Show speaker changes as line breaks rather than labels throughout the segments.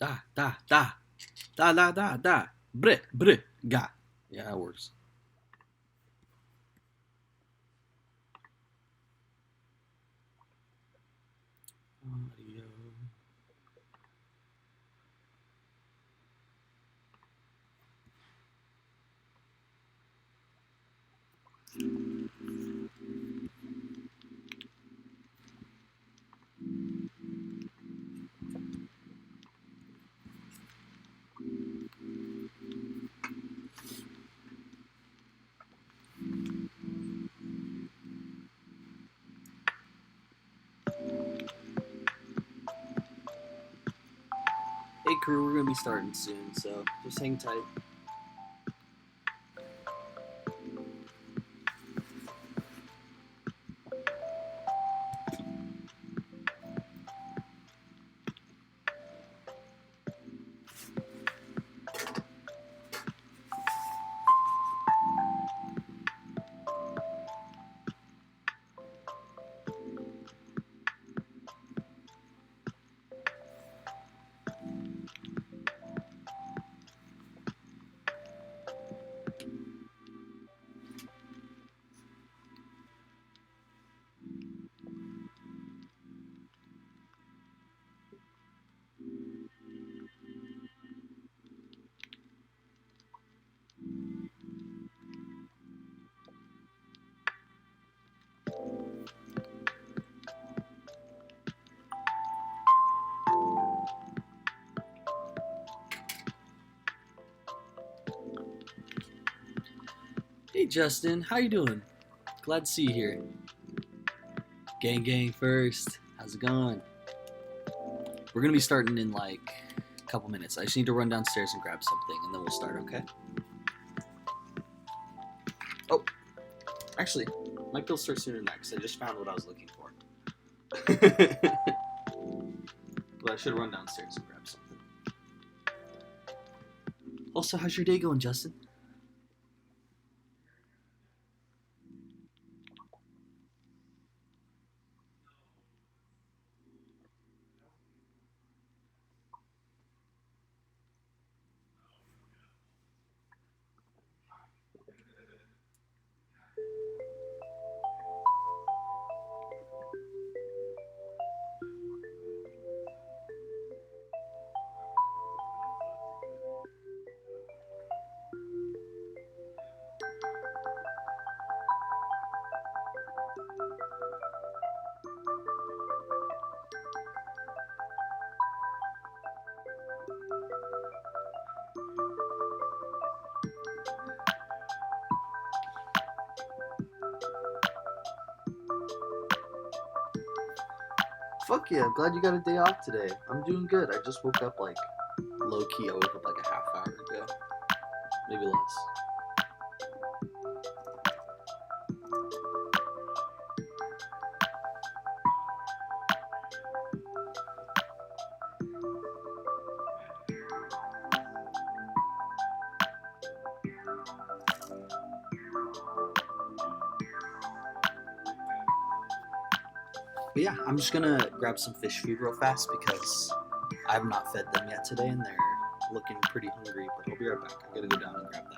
Da, da, da. Da, da, da, da. Bre, bre, ga. Yeah, that works. Audio. Hey crew, we're gonna be starting soon, so just hang tight. Hey Justin, how you doing? Glad to see you here. Gang gang first. How's it going? We're gonna be starting in like a couple minutes. I just need to run downstairs and grab something and then we'll start, okay? Oh, actually, might be able to start sooner than that because I just found what I was looking for. But I should run downstairs and grab something. Also, how's your day going, Justin? Fuck yeah, I'm glad you got a day off today. I'm doing good. I just woke up like low key. I woke up like a half hour ago. Maybe less. But yeah, I'm just gonna grab some fish food real fast because I have not fed them yet today and they're looking pretty hungry. But I'll be right back. I gotta go down and grab that.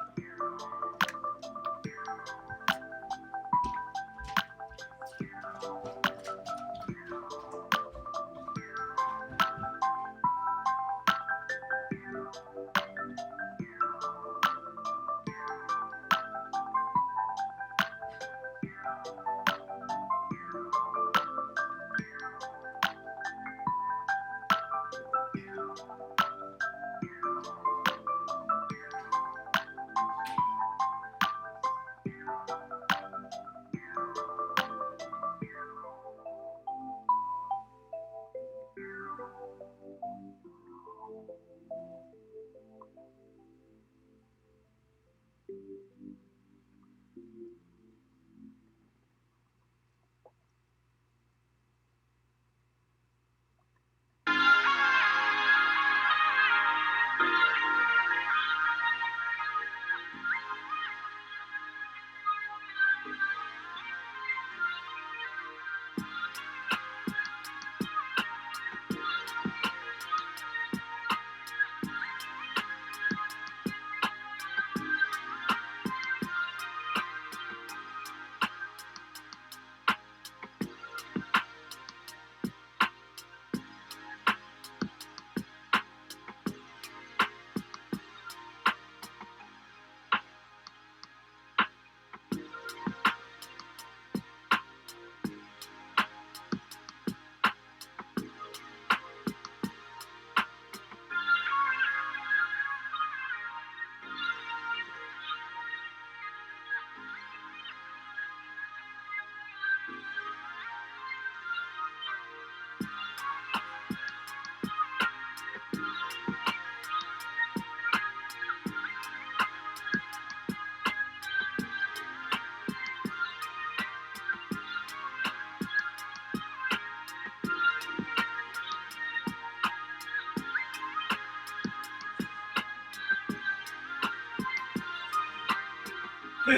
Yo,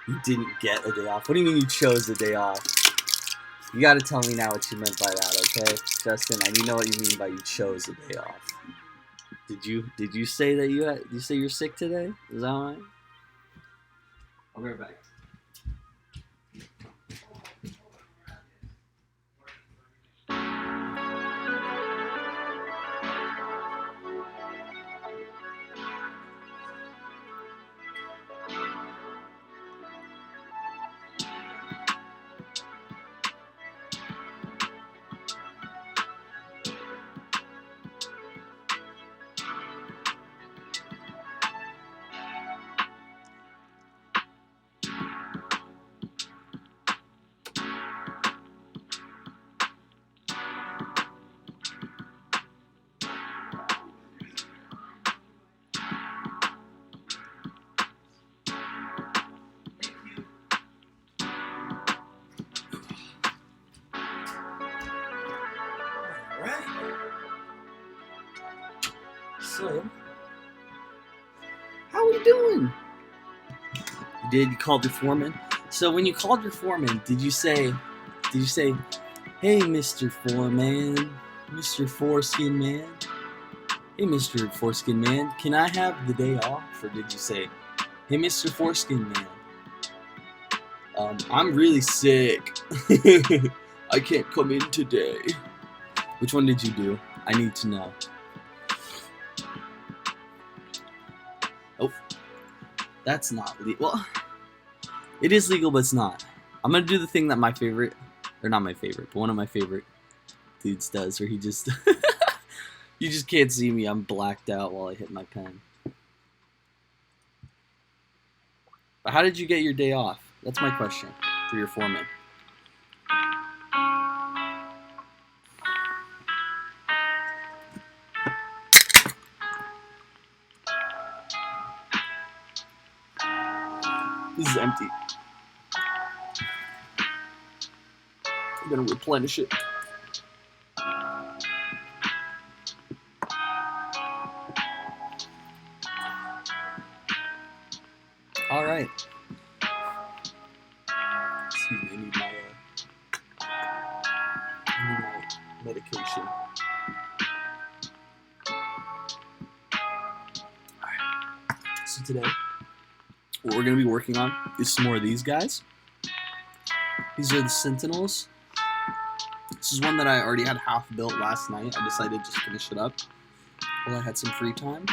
you didn't get a day off. What do you mean you chose a day off? You gotta tell me now what you meant by that, okay? Justin, I need to know what you mean by you chose a day off. Did you say that did you say you're sick today? Is that right? I'll be right back. So, how are we doing? You call your foreman? So when you called your foreman, did you say, hey, Mr. Foreman, Mr. Foreskin Man, hey, Mr. Foreskin Man, can I have the day off? Or did you say, hey, Mr. Foreskin Man, I'm really sick. I can't come in today. Which one did you do? I need to know. Oh, that's not legal. Well, it is legal, but it's not. I'm gonna do the thing that my favorite, or not my favorite, but one of my favorite dudes does, where he just, you just can't see me. I'm blacked out while I hit my pen. But how did you get your day off? That's my question for your foreman. This is empty. I'm gonna replenish it. All right. Excuse me, I need my medication. All right. So today, what we're going to be working on is some more of these guys. These are the Sentinels. This is one that I already had half built last night. I decided to just finish it up while I had some free time.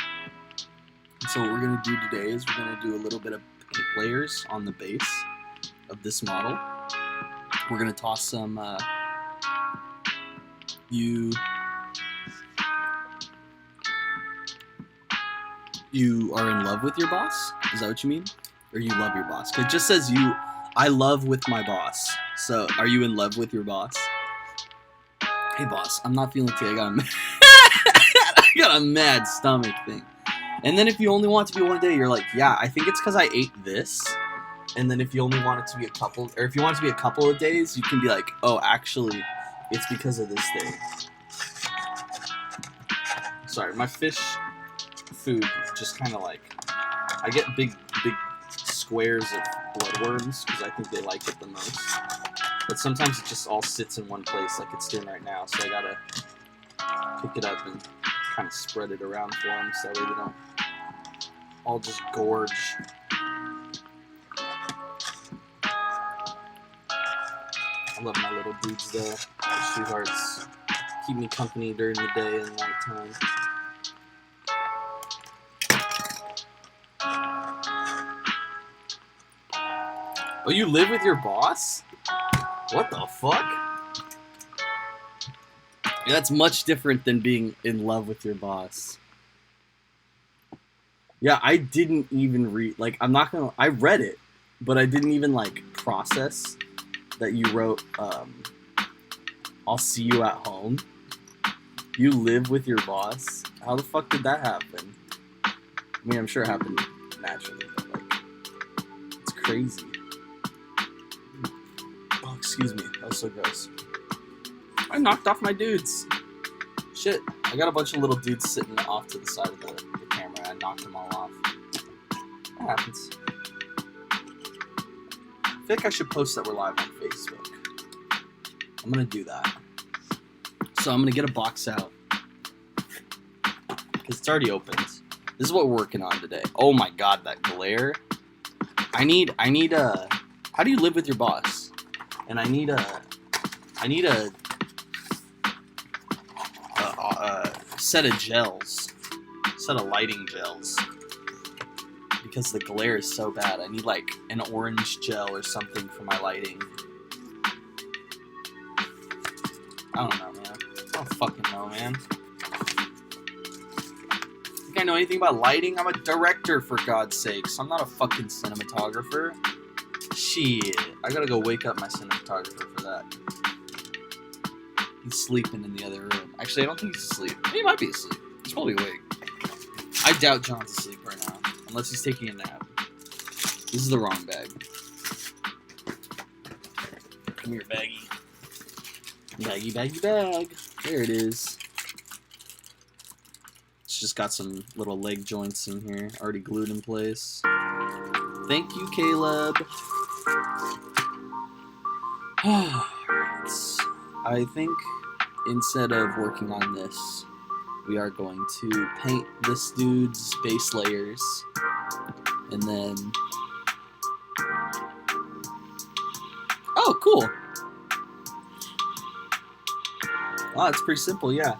And so what we're going to do today is we're going to do a little bit of paint layers on the base of this model. We're going to toss some you are in love with your boss? Is that what you mean? Or you love your boss? Because it just says I love with my boss. So, are you in love with your boss? Hey boss, I'm not feeling today. I got a mad stomach thing. And then if you only want it to be one day, you're like, yeah, I think it's because I ate this. And then if you only want it to be if you want it to be a couple of days, you can be like, oh, actually, it's because of this thing. Sorry, my fish food just kind of like, I get big squares of bloodworms because I think they like it the most. But sometimes it just all sits in one place like it's doing right now, so I gotta pick it up and kind of spread it around for them so that way they don't all just gorge. I love my little dudes though, my sweethearts. Keep me company during the day and nighttime. Oh, you live with your boss? What the fuck? Yeah, that's much different than being in love with your boss. Yeah, I didn't even read, like, I read it, but I didn't even, like, process that you wrote, I'll see you at home. You live with your boss? How the fuck did that happen? I mean, I'm sure it happened naturally, but, like, it's crazy. Oh, excuse me. That was so gross. I knocked off my dudes. Shit, I got a bunch of little dudes sitting off to the side of the camera. I knocked them all off. That happens. I feel like I should post that we're live on Facebook. I'm gonna do that. So I'm gonna get a box out. Because it's already opened. This is what we're working on today. Oh my god, that glare. I need a... How do you live with your boss? And I need a set of gels. Set of lighting gels. Because the glare is so bad. I need like an orange gel or something for my lighting. I don't know, man. I don't fucking know, man. Think I know anything about lighting? I'm a director, for God's sakes. I'm not a fucking cinematographer. Shit. I gotta go wake up my cinematographer for that. He's sleeping in the other room. Actually, I don't think he's asleep. He might be asleep. He's probably awake. I doubt John's asleep right now. Unless he's taking a nap. This is the wrong bag. Come here, baggy. Baggy, baggy bag. There it is. It's just got some little leg joints in here, already glued in place. Thank you, Caleb. Alright. I think instead of working on this, we are going to paint this dude's base layers. And then... Oh, cool! Wow, it's pretty simple, yeah.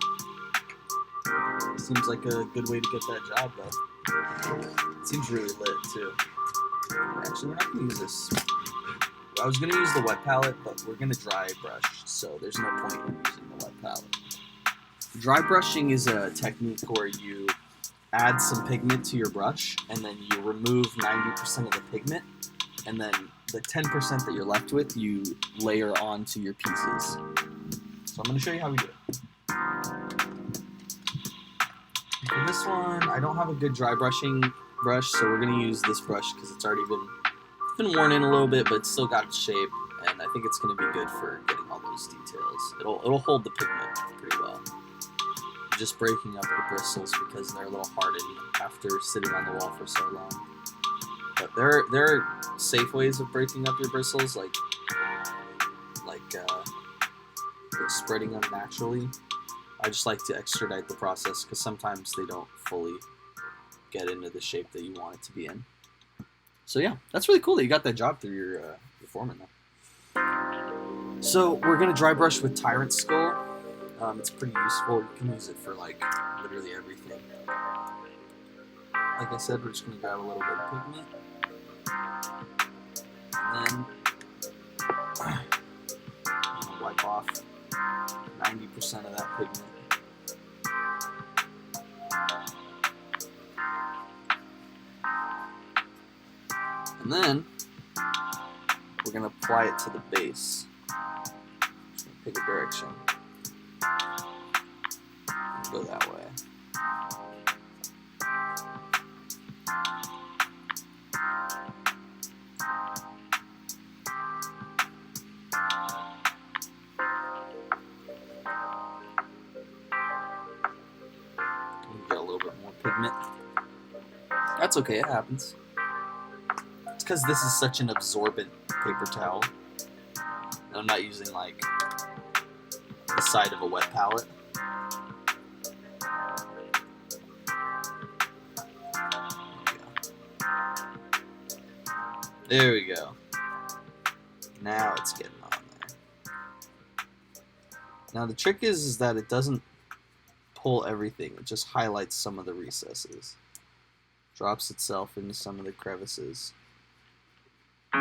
Seems like a good way to get that job, though. It seems really lit, too. Actually, we're not going to use this. I was going to use the wet palette, but we're going to dry brush, so there's no point in using the wet palette. Dry brushing is a technique where you add some pigment to your brush, and then you remove 90% of the pigment, and then the 10% that you're left with, you layer onto your pieces. So I'm going to show you how we do it. For this one, I don't have a good dry brushing brush, so we're going to use this brush because it's already been worn in a little bit, but it's still got its shape, and I think it's going to be good for getting all those details. It'll hold the pigment pretty well. Just breaking up the bristles because they're a little hardened after sitting on the wall for so long. But there are safe ways of breaking up your bristles, like spreading them naturally. I just like to expedite the process because sometimes they don't fully get into the shape that you want it to be in. So yeah, that's really cool that you got that job through your foreman though. So we're gonna dry brush with Tyrant Skull. It's pretty useful. You can use it for like literally everything. Like I said, we're just gonna grab a little bit of pigment, and then wipe off 90% of that pigment. And then we're gonna apply it to the base. Just gonna pick a direction. Go that way. Get a little bit more pigment. That's okay, it happens. It's because this is such an absorbent paper towel. And I'm not using like the side of a wet palette. There we go. Now it's getting on there. Now the trick is that it doesn't pull everything. It just highlights some of the recesses. Drops itself into some of the crevices. You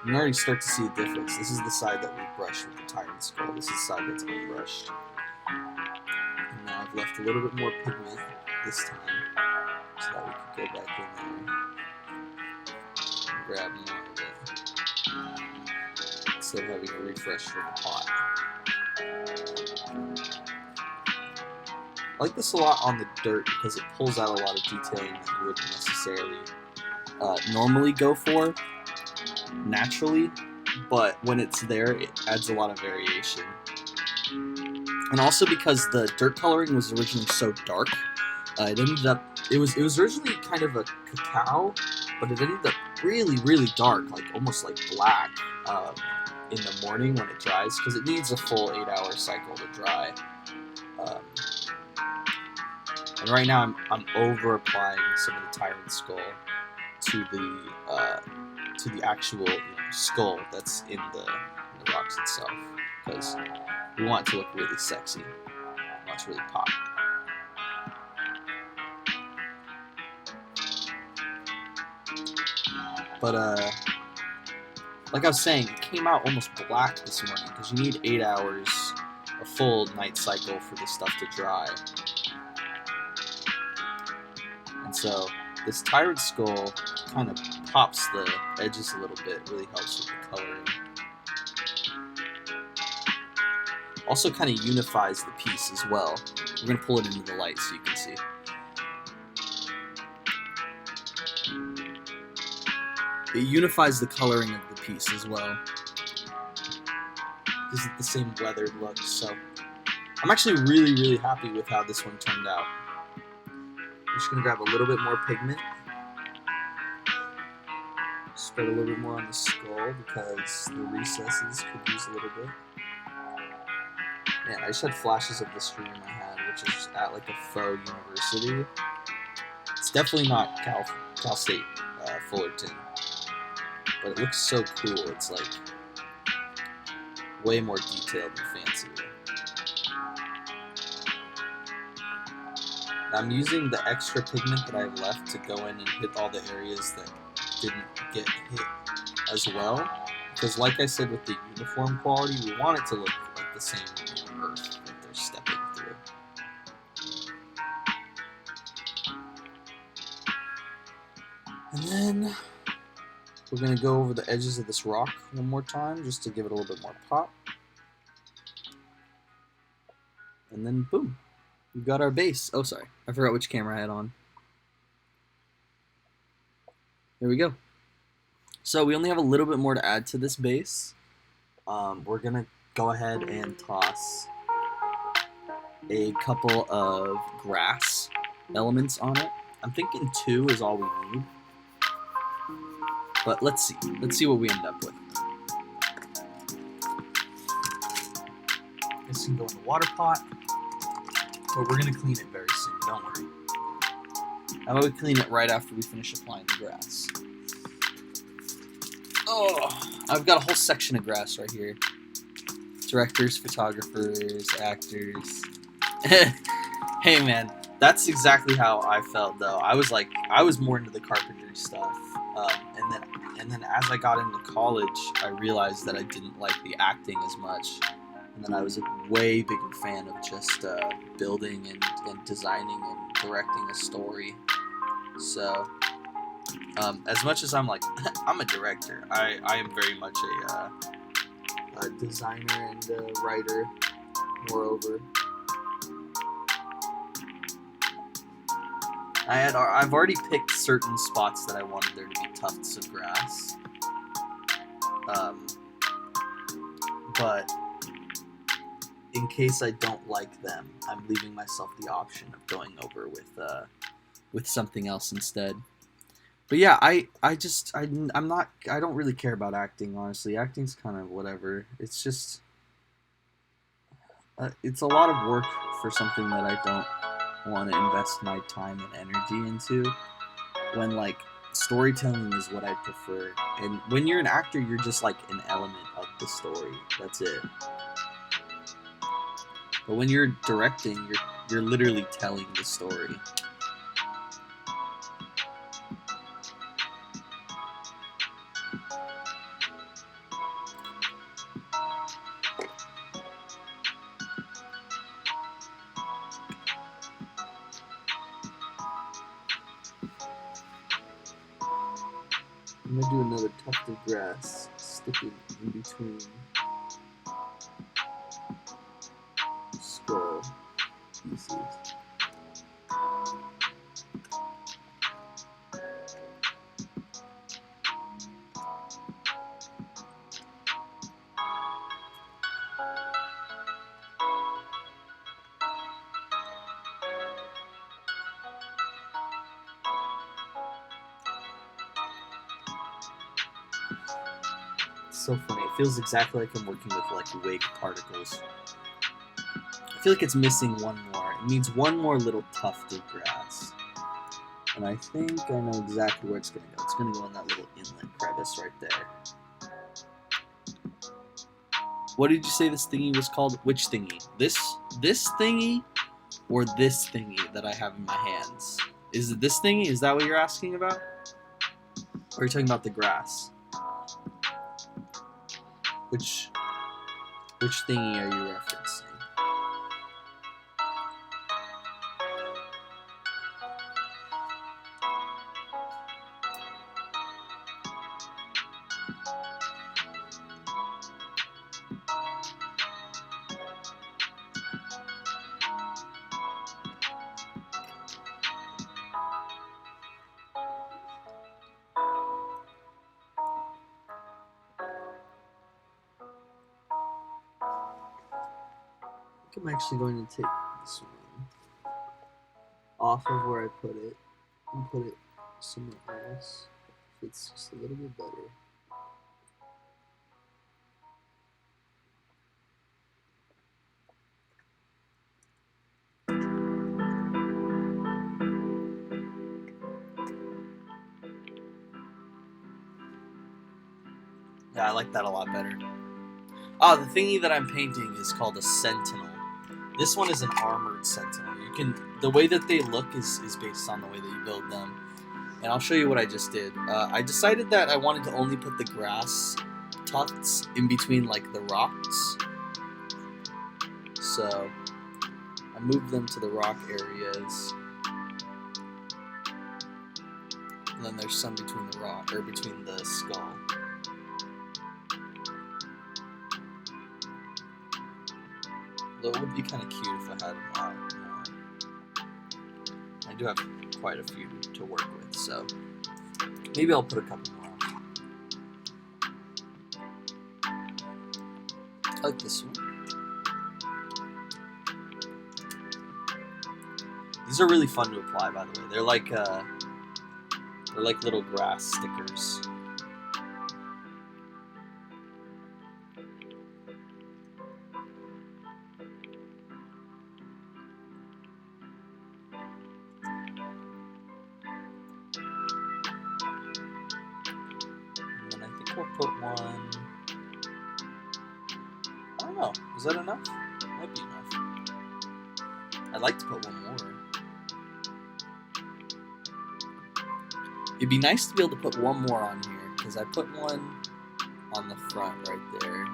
can already start to see a difference. This is the side that we brushed with the Tyrant Skull. This is the side that's unbrushed. And now I've left a little bit more pigment this time, so that we could go back in there and grab more of it, instead of having a refresh from the pot. I like this a lot on the dirt because it pulls out a lot of detailing that you wouldn't necessarily normally go for naturally but when it's there, it adds a lot of variation. And also because the dirt coloring was originally so dark, it ended up it was originally kind of a cacao, but it ended up really dark, like almost like black, in the morning when it dries, because it needs a full 8-hour cycle to dry. And right now I'm over applying some of the Tyrant Skull to the actual skull that's in the rocks itself, because we want it to look really sexy. We want it to really pop. But like I was saying, it came out almost black this morning because you need 8 hours, a full night cycle for this stuff to dry. And so this Tyrant Skull kind of pops the edges a little bit, really helps with the coloring. Also kind of unifies the piece as well. We're going to pull it into the light so you can see. It unifies the coloring of the piece as well. This is the same weathered look, so I'm actually really happy with how this one turned out. I'm just going to grab a little bit more pigment. Spread a little bit more on the skull because the recesses could use a little bit. Man, I just had flashes of this dream I had, which is at like a faux university. It's definitely not Cal State Fullerton, but it looks so cool. It's like way more detailed and fancier. I'm using the extra pigment that I have left to go in and hit all the areas that didn't get hit as well, because like I said with the uniform quality, we want it to look like the same earth that they're stepping through. And then we're going to go over the edges of this rock one more time just to give it a little bit more pop. And then boom, we've got our base. Oh, sorry, I forgot which camera I had on. There we go. So we only have a little bit more to add to this base. We're going to go ahead and toss a couple of grass elements on it. I'm thinking 2 is all we need. But let's see. Let's see what we end up with. This can go in the water pot, but we're going to clean it very soon, don't worry. How about we clean it right after we finish applying the grass? Oh, I've got a whole section of grass right here. Directors, photographers, actors. Hey man, that's exactly how I felt though. I was more into the carpentry stuff, and then as I got into college, I realized that I didn't like the acting as much, and then I was a way bigger fan of just building and designing and directing a story. So, as much as I'm like, I'm a director, I am very much a designer and a writer, moreover. I've already picked certain spots that I wanted there to be tufts of grass. But in case I don't like them, I'm leaving myself the option of going over with something else instead. But yeah, I don't really care about acting, honestly. Acting's kind of whatever. It's just it's a lot of work for something that I don't want to invest my time and energy into, when like storytelling is what I prefer. And when you're an actor, you're just like an element of the story. That's it. But when you're directing, you're literally telling the story. I'm gonna do another tuft of grass, stick it in between skull pieces. so funny. It feels exactly like I'm working with like wig particles. I feel like it's missing one more. It needs one more little tuft of grass. And I think I know exactly where it's going to go. It's going to go in that little inlet crevice right there. What did you say this thingy was called? Which thingy? This thingy or this thingy that I have in my hands? Is it this thingy? Is that what you're asking about? Or are you talking about the grass? Which thingy are you referencing? I think I'm actually going to take this one off of where I put it and put it somewhere else. It's just a little bit better. Yeah, I like that a lot better. Oh, the thingy that I'm painting is called a Sentinel. This one is an armored Sentinel. The way that they look is based on the way that you build them. And I'll show you what I just did. I decided that I wanted to only put the grass tufts in between like the rocks. So I moved them to the rock areas. And then there's some between the rock, or between the skull. Though it would be kind of cute if I had them out more. I do have quite a few to work with, so maybe I'll put a couple more on. I like this one. These are really fun to apply, by the way. They're like little grass stickers. We'll put one. I don't know. Is that enough? Might be enough. I'd like to put one more. It'd be nice to be able to put one more on here, because I put one on the front right there.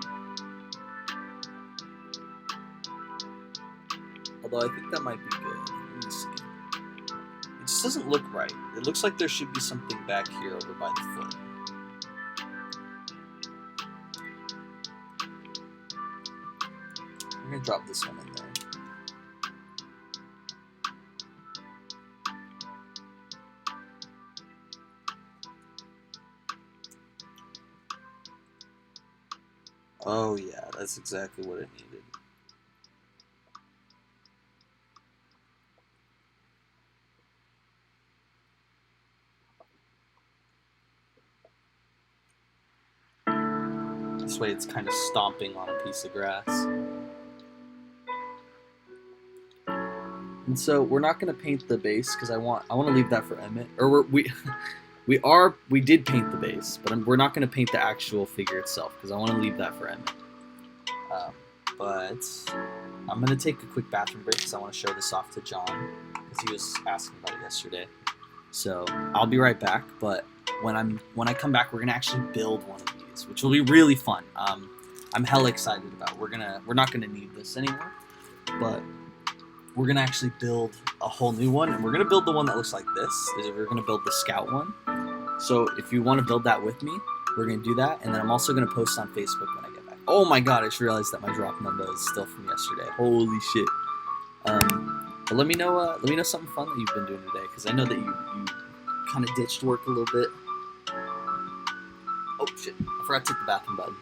Although I think that might be good. Let me see. It just doesn't look right. It looks like there should be something back here over by the foot. I'm going to drop this one in there. Oh yeah, that's exactly what it needed. This way it's kind of stomping on a piece of grass. And so we're not going to paint the base because I want to leave that for Emmett. Or we did paint the base, but we're not going to paint the actual figure itself because I want to leave that for Emmett. But I'm going to take a quick bathroom break because I want to show this off to John because he was asking about it yesterday. So I'll be right back. But when I come back, we're going to actually build one of these, which will be really fun. I'm hella excited about. We're not gonna need this anymore, but we're gonna actually build a whole new one, and we're gonna build the one that looks like this. We're gonna build the Scout one. So if you want to build that with me, we're gonna do that, and then I'm also gonna post on Facebook when I get back. Oh my god, I just realized that my drop number is still from yesterday. Holy shit. But let me know something fun that you've been doing today, because I know that you kind of ditched work a little bit. Oh shit, I forgot to hit the bathroom button.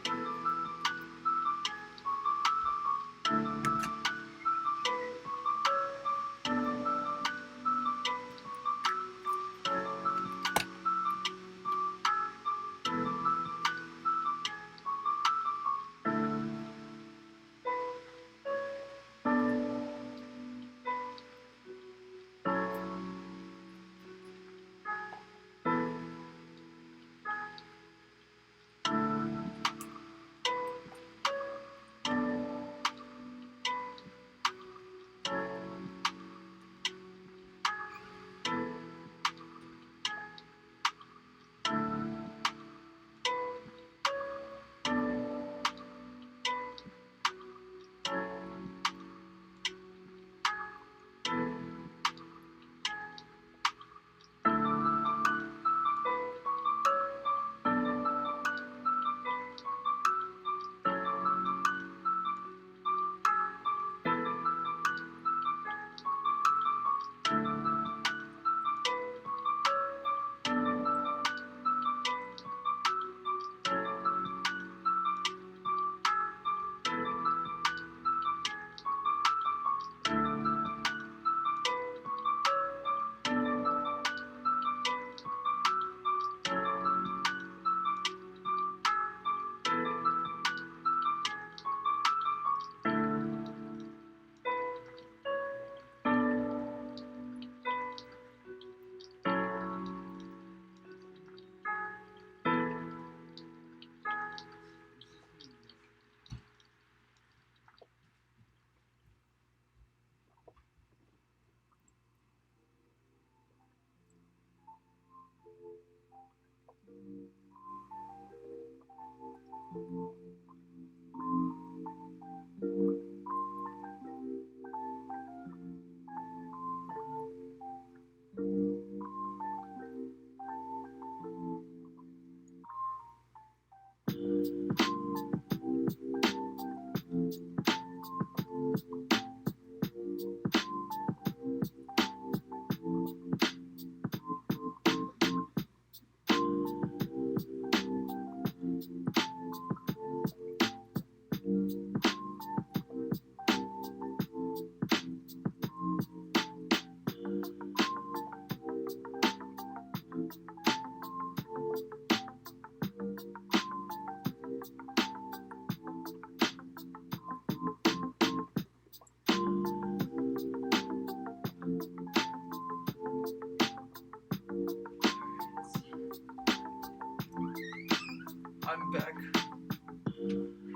I'm back.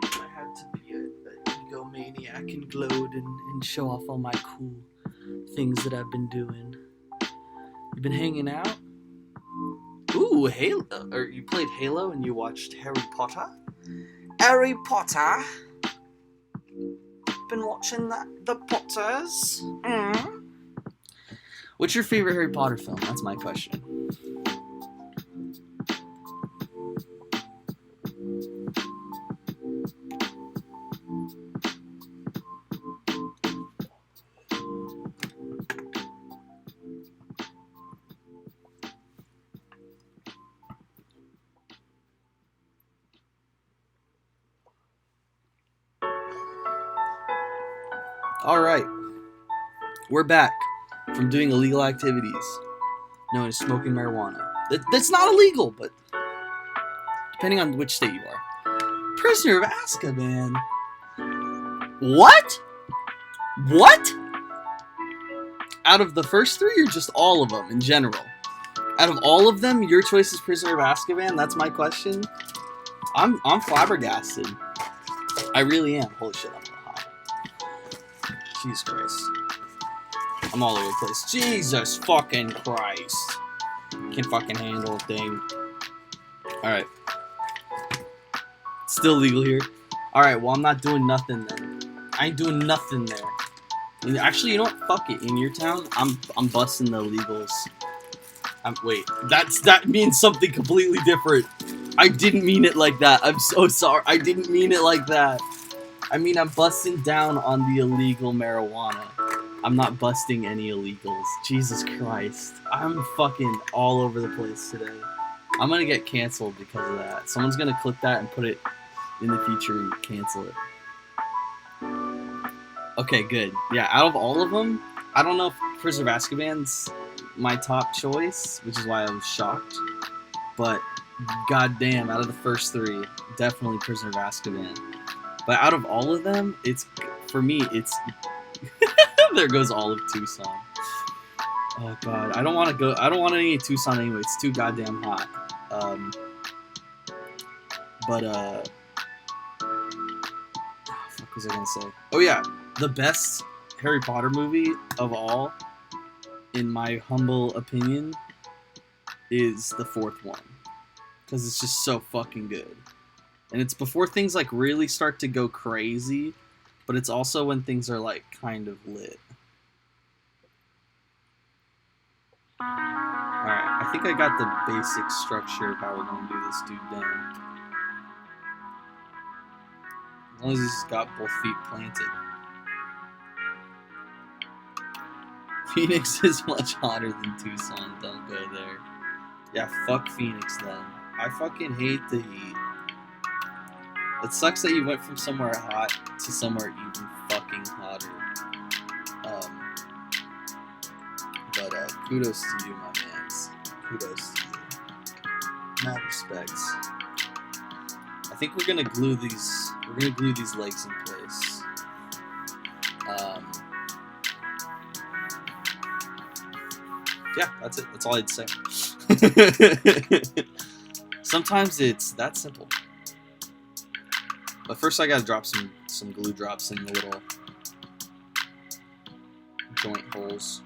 I had to be an egomaniac and gloat and show off all my cool things that I've been doing. You been hanging out? Ooh, Halo. Or you played Halo and you watched Harry Potter? Harry Potter? Been watching the Potters? Mm. What's your favorite Harry Potter film? That's my question. Alright, we're back from doing illegal activities known as smoking marijuana. That's not illegal, but depending on which state you are. Prisoner of Azkaban. What? What? Out of the first three or just all of them in general? Out of all of them, your choice is Prisoner of Azkaban? That's my question. I'm flabbergasted. I really am. Holy shit, I'm a little high. Jesus Christ. I'm all over the place. Jesus fucking Christ. Can't fucking handle a thing. Alright. Still legal here. Alright, well I'm not doing nothing then. I ain't doing nothing there. Actually, you know what? Fuck it. In your town, I'm busting the illegals. Wait, that means something completely different. I didn't mean it like that. I'm so sorry. I didn't mean it like that. I mean, I'm busting down on the illegal marijuana. I'm not busting any illegals. Jesus Christ. I'm fucking all over the place today. I'm gonna get canceled because of that. Someone's gonna clip that and put it in the future and cancel it. Okay, good. Yeah, out of all of them, I don't know if Prisoner of Azkaban's my top choice, which is why I was shocked. But, goddamn, out of the first three, definitely Prisoner of Azkaban. But out of all of them, for me, it's there goes all of Tucson. Oh god, I don't want any of Tucson anyway. It's too goddamn hot. Fuck was I gonna say? Oh yeah, the best Harry Potter movie of all, in my humble opinion, is the fourth one, because it's just so fucking good. And it's before things like really start to go crazy, but it's also when things are like kind of lit. Alright, I think I got the basic structure of how we're going to do this dude down. As long as he's got both feet planted. Phoenix is much hotter than Tucson, don't go there. Yeah, fuck Phoenix then. I fucking hate the heat. It sucks that you went from somewhere hot to somewhere even fucking hotter. But kudos to you, my mans. Kudos to you. Mad respects. I think we're gonna glue these. We're gonna glue these legs in place. Yeah, that's it. That's all I'd say. Sometimes it's that simple. But first I gotta drop some glue drops in the little joint holes.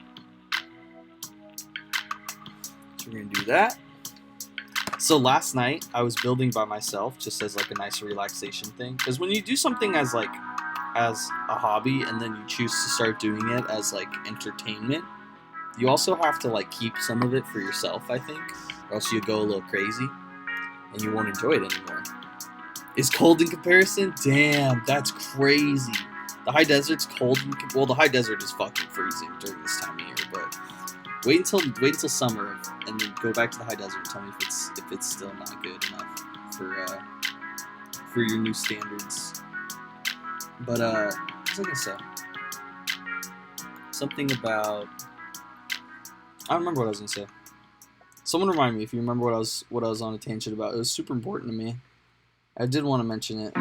So we're gonna do that. So last night I was building by myself just as like a nice relaxation thing. Because when you do something as a hobby and then you choose to start doing it as like entertainment, you also have to like keep some of it for yourself, I think, or else you go a little crazy and you won't enjoy it anymore. Is cold in comparison? Damn, that's crazy. The high desert's cold. Well, the high desert is fucking freezing during this time of year, but wait until summer and then go back to the high desert and tell me if it's still not good enough for your new standards. But what was I gonna say? Something about, I don't remember what I was gonna say. Someone remind me if you remember what I was on a tangent about. It was super important to me. I did want to mention it.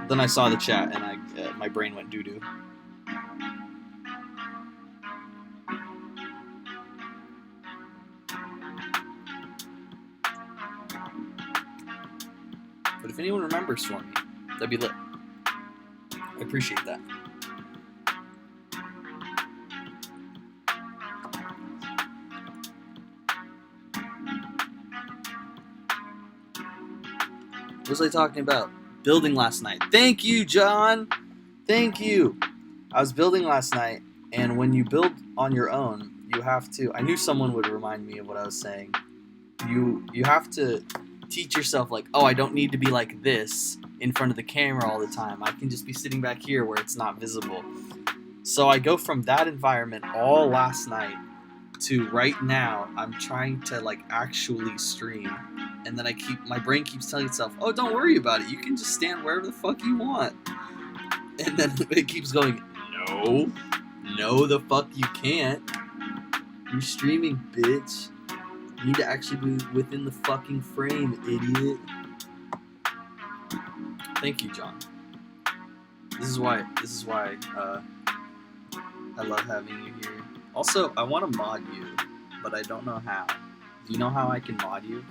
Then I saw the chat and my brain went doo doo. But if anyone remembers for me, that'd be lit. I appreciate that. What was I talking about? Building last night. Thank you, John. Thank you. I was building last night, and when you build on your own, you have to. I knew someone would remind me of what I was saying. You have to teach yourself, like, oh, I don't need to be like this in front of the camera all the time. I can just be sitting back here where it's not visible. So I go from that environment all last night to right now. I'm trying to like actually stream. And then my brain keeps telling itself, oh, don't worry about it. You can just stand wherever the fuck you want. And then it keeps going, no, the fuck you can't. You're streaming, bitch. You need to actually be within the fucking frame, idiot. Thank you, John. This is why I love having you here. Also, I want to mod you, but I don't know how. Do you know how I can mod you?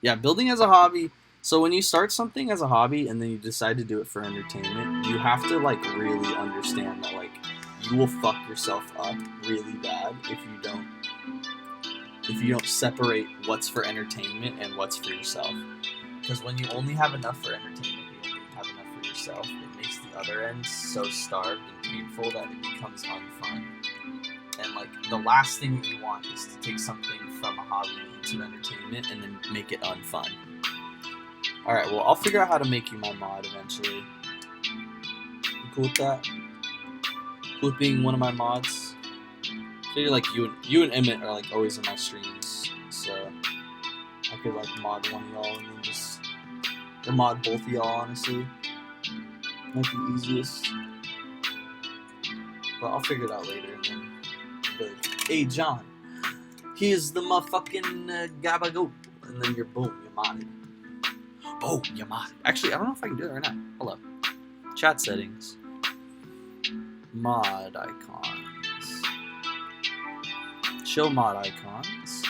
Yeah, building as a hobby. So when you start something as a hobby and then you decide to do it for entertainment, you have to like really understand that like you will fuck yourself up really bad if you don't separate what's for entertainment and what's for yourself. Because when you only have enough for entertainment, you only have enough for yourself, it makes the other end so starved and painful that it becomes unfun. And like the last thing that you want is to take something from a hobby into entertainment and then make it unfun. Alright, well, I'll figure out how to make you my mod eventually. You cool with that? Cool with being one of my mods? I figure like you and Emmett are like always in my streams, so I could like mod one of y'all and then just, or mod both of y'all, honestly. Might be easiest. But I'll figure it out later. And then, but, hey, John, here's the motherfucking gabagoop. And then you're boom, you're modded. Oh, you're modded. Actually, I don't know if I can do that right now. Hold up. Chat settings. Mod icons. Show mod icons.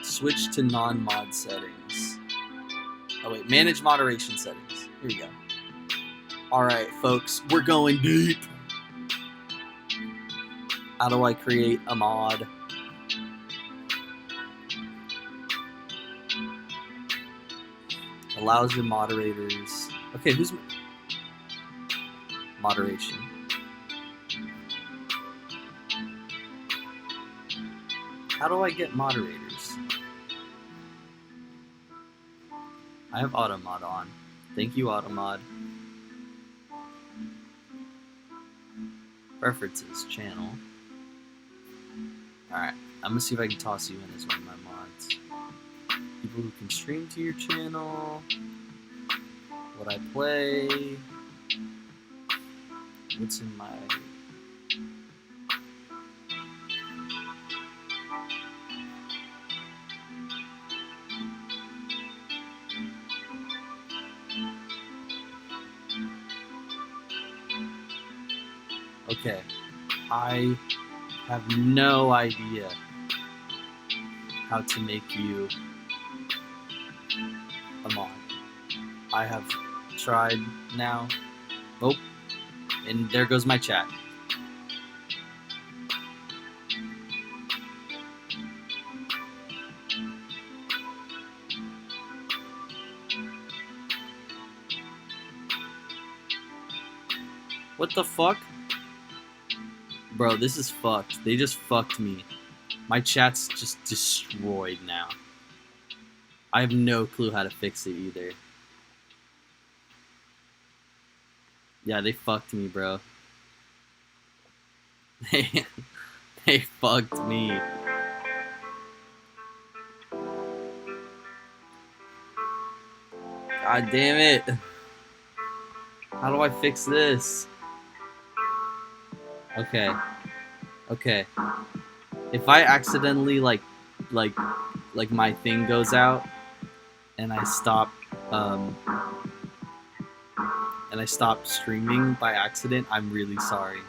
Switch to non-mod settings. Oh wait, manage moderation settings. Here we go. Alright, folks, we're going deep. How do I create a mod? Allows your moderators. Okay, who's moderation? How do I get moderators? I have automod on. Thank you, automod. Preferences, channel. Alright, I'm gonna see if I can toss you in as one of my mods. People who can stream to your channel. What I play. What's in my... Okay, I have no idea how to make you a mod. I have tried now Oh, and there goes my chat. What the fuck? Bro, this is fucked. They just fucked me. My chat's just destroyed now. I have no clue how to fix it either. Yeah, they fucked me, bro. They fucked me. God damn it. How do I fix this? Okay. Okay. If I accidentally like my thing goes out and I stop streaming by accident, I'm really sorry.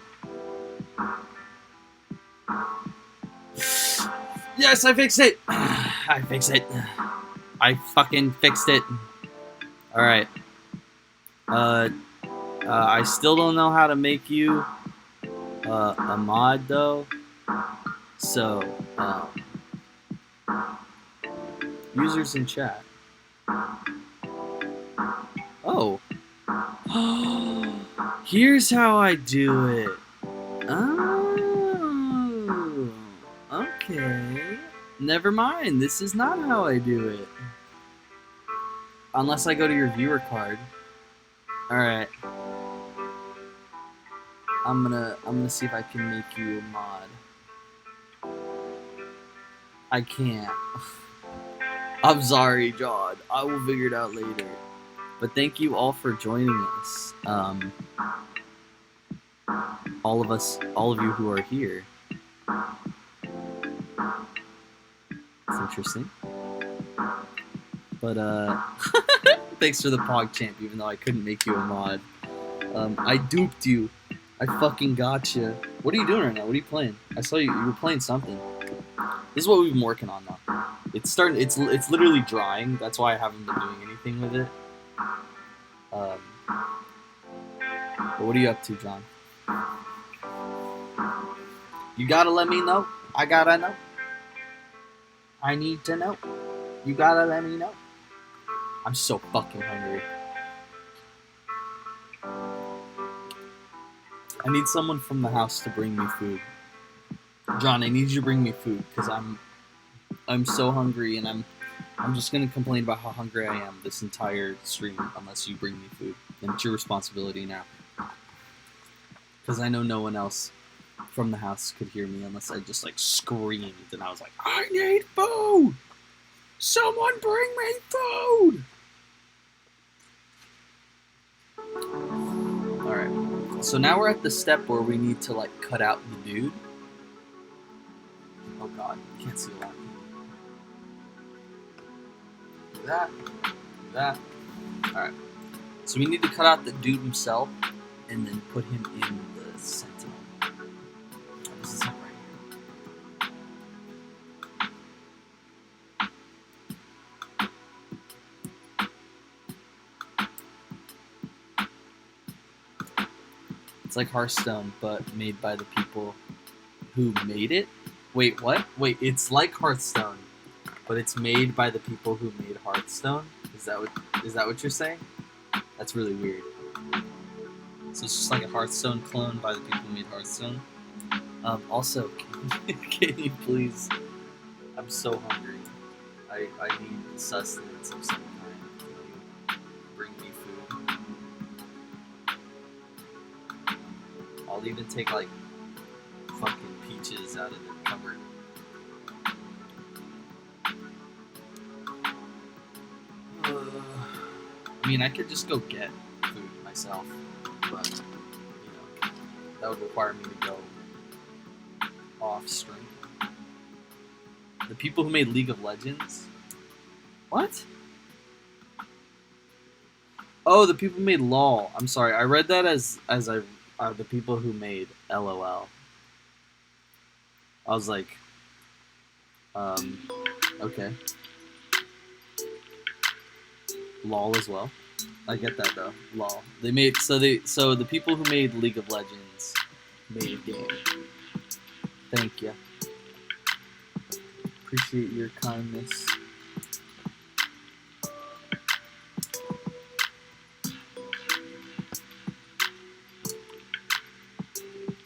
Yes, I fixed it. I fixed it. I fucking fixed it. All right. I still don't know how to make you a mod though. So, users in chat. Oh. Here's how I do it. Oh. Okay. Never mind. This is not how I do it. Unless I go to your viewer card. Alright. I'm gonna see if I can make you a mod. I can't. I'm sorry, John. I will figure it out later. But thank you all for joining us. All of you who are here. It's interesting. But thanks for the PogChamp, even though I couldn't make you a mod. I duped you. I fucking gotcha. What are you doing right now? What are you playing? I saw you were playing something. This is what we've been working on though. It's literally drying. That's why I haven't been doing anything with it. But what are you up to, John? You gotta let me know. I gotta know. I need to know. You gotta let me know. I'm so fucking hungry. I need someone from the house to bring me food. John, I need you to bring me food because I'm so hungry and I'm just gonna complain about how hungry I am this entire stream unless you bring me food. And it's your responsibility now. Because I know no one else from the house could hear me unless I just like screamed and I was like, I need food! Someone bring me food! Alright. So now we're at the step where we need to like cut out the dude. Oh god, you can't see a lot. Do that. Do that. Alright. So we need to cut out the dude himself and then put him in the Sentinel. This is him right here. It's like Hearthstone, but made by the people who made it. Wait, what? Wait, it's like Hearthstone, but it's made by the people who made Hearthstone? Is that what you're saying? That's really weird. So it's just like a Hearthstone clone by the people who made Hearthstone. Also, can you please? I'm so hungry. I need sustenance of some kind. Can you bring me food? I'll even take like fucking peaches out of the cupboard. I mean, I could just go get food myself, but you know, that would require me to go off stream. The people who made League of Legends? What? Oh, the people who made LOL. I'm sorry, I read that as the people who made LOL. I was like, okay. LOL as well. I get that though. Lol. They made so the people who made League of Legends made a game. Thank you. Appreciate your kindness.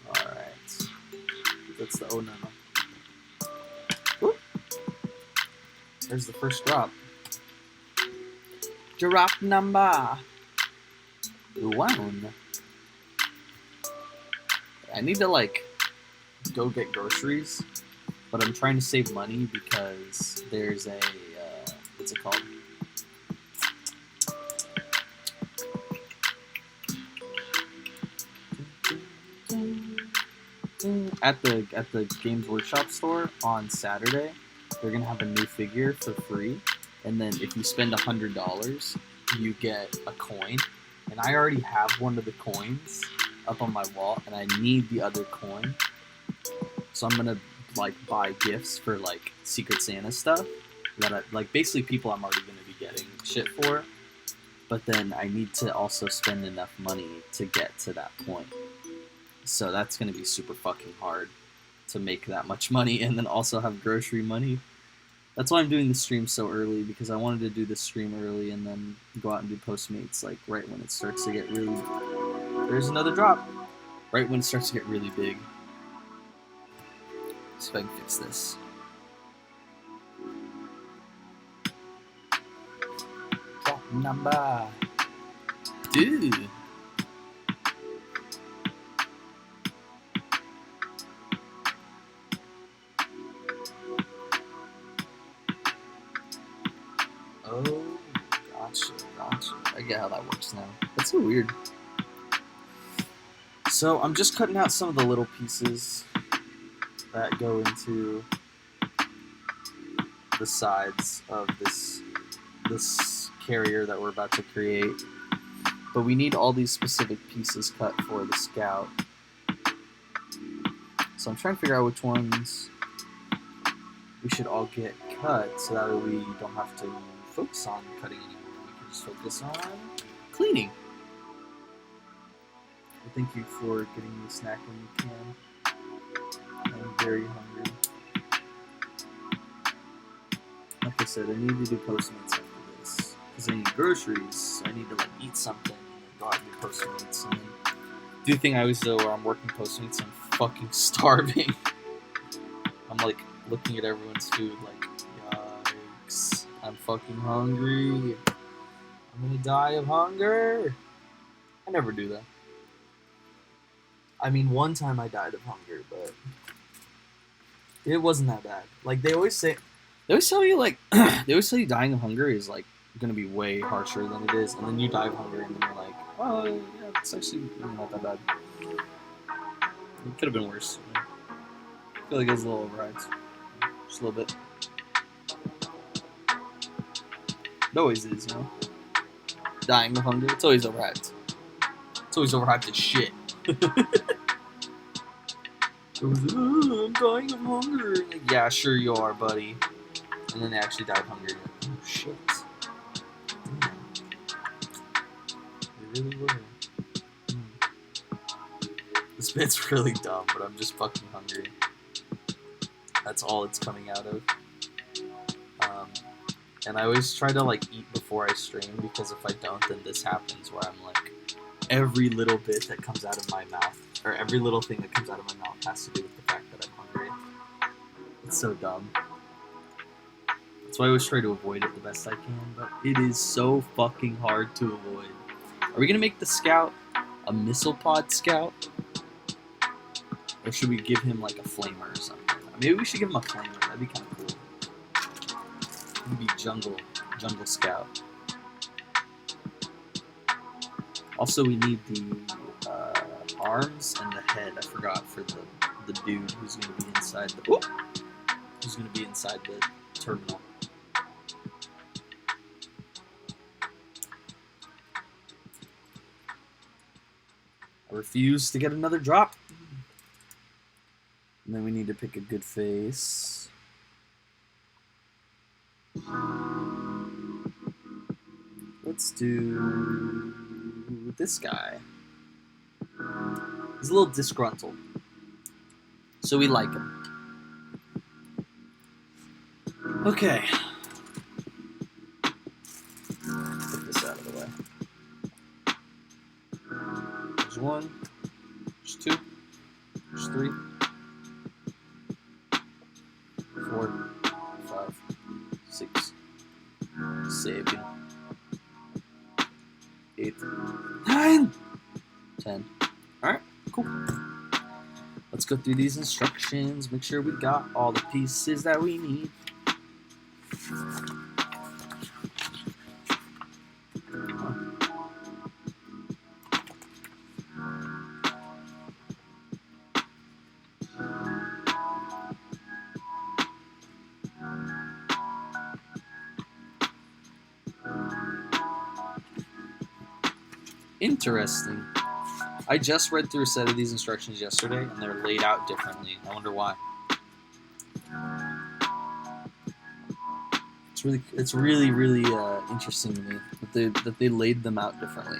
Alright. That's the oh no. Whoop. There's the first drop. Drop number 1. I need to like go get groceries, but I'm trying to save money because there's a what's it called? At the Games Workshop store on Saturday, they're gonna have a new figure for free, and then if you spend $100, you get a coin. And I already have one of the coins up on my wall, and I need the other coin. So I'm gonna like buy gifts for like Secret Santa stuff that I, like basically people I'm already gonna be getting shit for. But then I need to also spend enough money to get to that point. So that's gonna be super fucking hard to make that much money and then also have grocery money. That's why I'm doing the stream so early, because I wanted to do the stream early and then go out and do Postmates like right when it starts to get really... There's another drop! Right when it starts to get really big. See if I can fix this. Drop number... Dude! Oh, gotcha. I get how that works now. That's so weird. So I'm just cutting out some of the little pieces that go into the sides of this carrier that we're about to create. But we need all these specific pieces cut for the Scout. So I'm trying to figure out which ones we should all get cut so that we don't have to focus on cutting anymore. We can just focus on cleaning. Well, thank you for getting me a snack when you can. I'm very hungry. Like I said, I need to do Postmates after this because I need groceries. So I need to like eat something and then go out and do Postmates. And then do the thing I always do where I'm working Postmates and I'm fucking starving. I'm like looking at everyone's food like, yikes. I'm fucking hungry. I'm gonna die of hunger. I never do that. I mean, one time I died of hunger, but it wasn't that bad. Like they always tell you like, they always tell you dying of hunger is like gonna be way harsher than it is, and then you die of hunger, and then you're like, oh yeah, it's actually not that bad. It could have been worse. I feel like it was a little overhyped, just a little bit. It always is, you know. Dying of hunger, it's always overhyped. It's always overhyped as shit. I'm dying of hunger. Like, yeah, sure you are, buddy. And then they actually die of hunger. Like, oh shit. Damn. They really were. This bit's really dumb, but I'm just fucking hungry. That's all it's coming out of. And I always try to like eat before I stream, because if I don't, then this happens where I'm like, every little bit that comes out of my mouth, or every little thing that comes out of my mouth has to do with the fact that I'm hungry. It's so dumb. That's why I always try to avoid it the best I can, but it is so fucking hard to avoid. Are we gonna make the Scout a missile pod Scout? Or should we give him like a flamer or something? Maybe we should give him a flamer, that'd be kind of cool. Maybe Jungle Scout. Also, we need the arms and the head. I forgot for the dude who's going to be inside the terminal. I refuse to get another drop. And then we need to pick a good face. let's do this guy. He's a little disgruntled, so we like him. Okay. Put this out of the way. There's one. There's two. There's 3. 4, 5, 6, 7, 8, 9, 10. Alright, cool. Let's go through these instructions, make sure we got all the pieces that we need. Interesting. I just read through a set of these instructions yesterday, and they're laid out differently. I wonder why. It's really interesting to me that they laid them out differently.